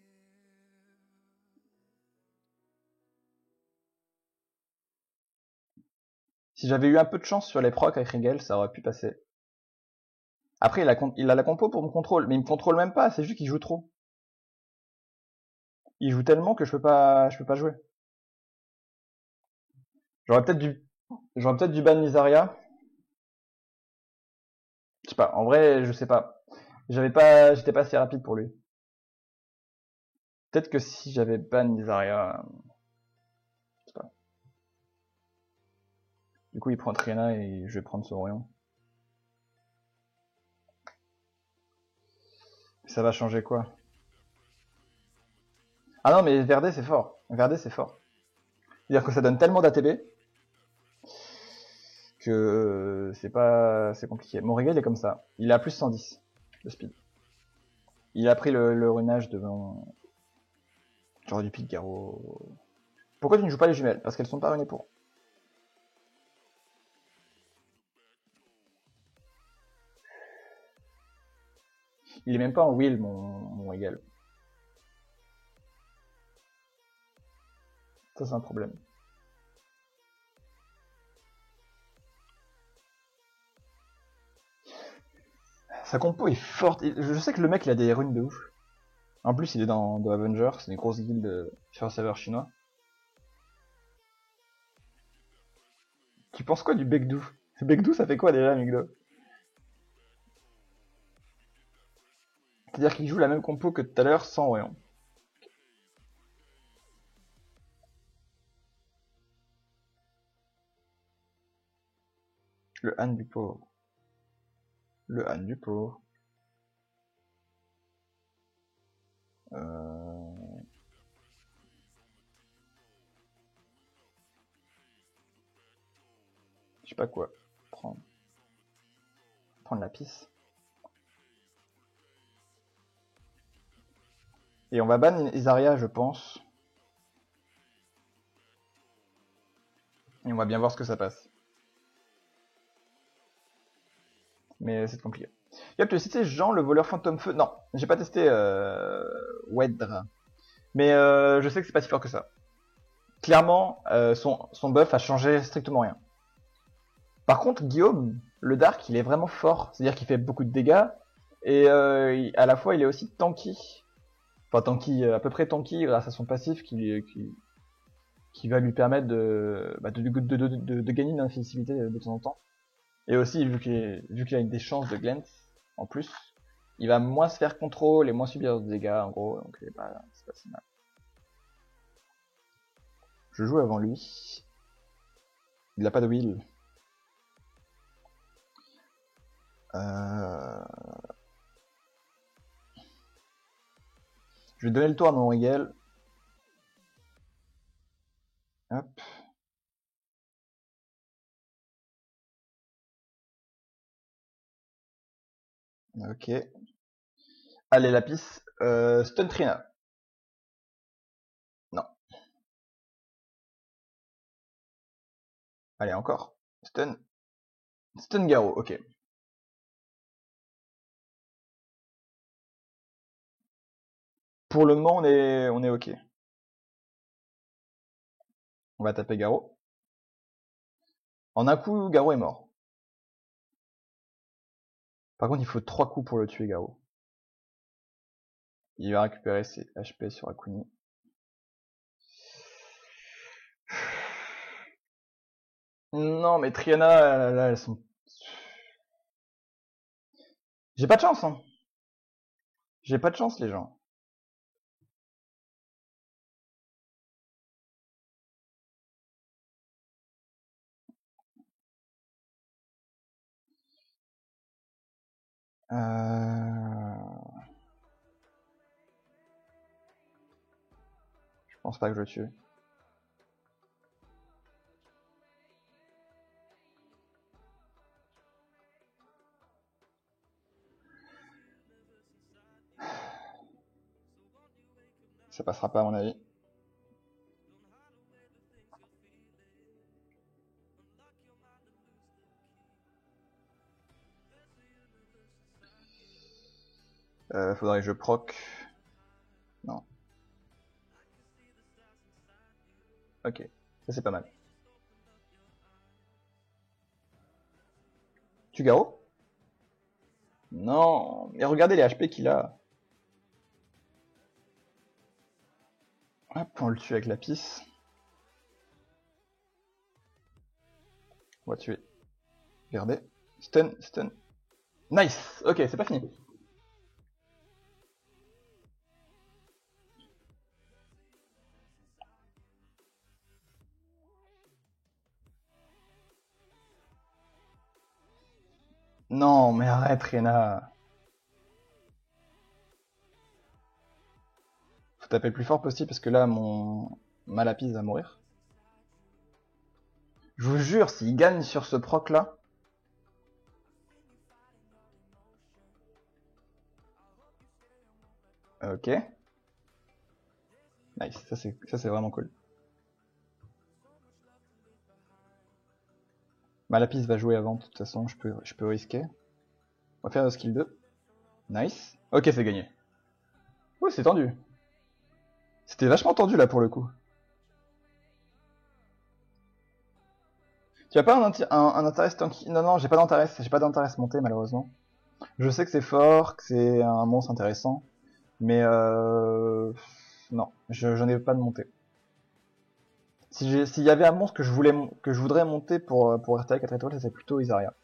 S1: Si j'avais eu un peu de chance sur les procs avec Rigel, ça aurait pu passer. Après, il a la compo pour me contrôle, mais il me contrôle même pas, c'est juste qu'il joue trop. Il joue tellement que je peux pas jouer. J'aurais peut-être dû ban Lizaria. Je sais pas, en vrai, je sais pas. J'étais pas assez rapide pour lui. Peut-être que si j'avais ban Lizaria, je sais pas. Du coup, il prend Triana et je vais prendre son Orion. Ça va changer quoi? Ah non, mais Verde c'est fort. Verde c'est fort. C'est-à-dire que ça donne tellement d'ATB que c'est compliqué. Mon Regel est comme ça. Il a plus 110 de speed. Il a pris le runage devant... J'aurais dû pick Garo. Pourquoi tu ne joues pas les jumelles? Parce qu'elles sont pas runées pour. Il est même pas en wheel, mon Regel. Ça c'est un problème. Sa compo est forte. Je sais que le mec il a des runes de ouf. En plus il est dans Avenger, c'est une grosse guilde sur un serveur chinois. Tu penses quoi du Begdou? Begdou ça fait quoi déjà, Migdo? C'est-à-dire qu'il joue la même compo que tout à l'heure sans Orion. Le Han du pauvre. Le Han du pauvre. Je sais pas quoi. Prendre la pisse. Et on va ban Isaria, je pense. Et on va bien voir ce que ça passe. Mais c'est compliqué. Yep, tu as cité Jean, le voleur fantôme feu. Non, j'ai pas testé Wedre. Mais je sais que c'est pas si fort que ça. Clairement, son buff a changé strictement rien. Par contre, Guillaume, le Dark, il est vraiment fort. C'est-à-dire qu'il fait beaucoup de dégâts. Et à la fois, il est aussi tanky. Enfin, tanky, à peu près tanky grâce à son passif qui va lui permettre de gagner une invincibilité de temps en temps. Et aussi, vu qu'il a des chances de glance, en plus, il va moins se faire contrôle et moins subir de dégâts, en gros, donc c'est pas si mal. Je joue avant lui. Il a pas de wheel. Je vais donner le tour à mon Rigel. Hop. Ok. Allez, Lapis. Stun Trina. Non. Allez, encore. Stun. Stun Garo, ok. Pour le moment, on est ok. On va taper Garo. En un coup, Garo est mort. Par contre, il faut 3 coups pour le tuer, Garo. Il va récupérer ses HP sur Akuni. Non, mais Triana, là, elles sont... J'ai pas de chance, hein. J'ai pas de chance, les gens. Je pense pas que je le tue. Ça passera pas à mon avis. Faudrait que je proc. Non. Ok, ça c'est pas mal. Tu Garo? Non, mais regardez les HP qu'il a. Hop, on le tue avec la pisse. On va tuer. Regardez. Stun, stun. Nice. Ok, c'est pas fini. Non, mais arrête, Rena. Faut taper le plus fort possible parce que là, ma lapis va mourir. Je vous jure, s'il gagne sur ce proc là. Ok. Nice, ça c'est vraiment cool. Ma lapis va jouer avant, de toute façon, je peux risquer. On va faire le skill 2. Nice. Ok, c'est gagné. Ouais, c'est tendu. C'était vachement tendu là pour le coup. Tu as pas un intérêt tanky? Non, non, j'ai pas d'intérêt monté malheureusement. Je sais que c'est fort, que c'est un monstre intéressant, mais non, j'en ai pas de montée. S'il y avait un monstre que je voudrais monter pour RTA 4 étoiles, c'est plutôt Isaria.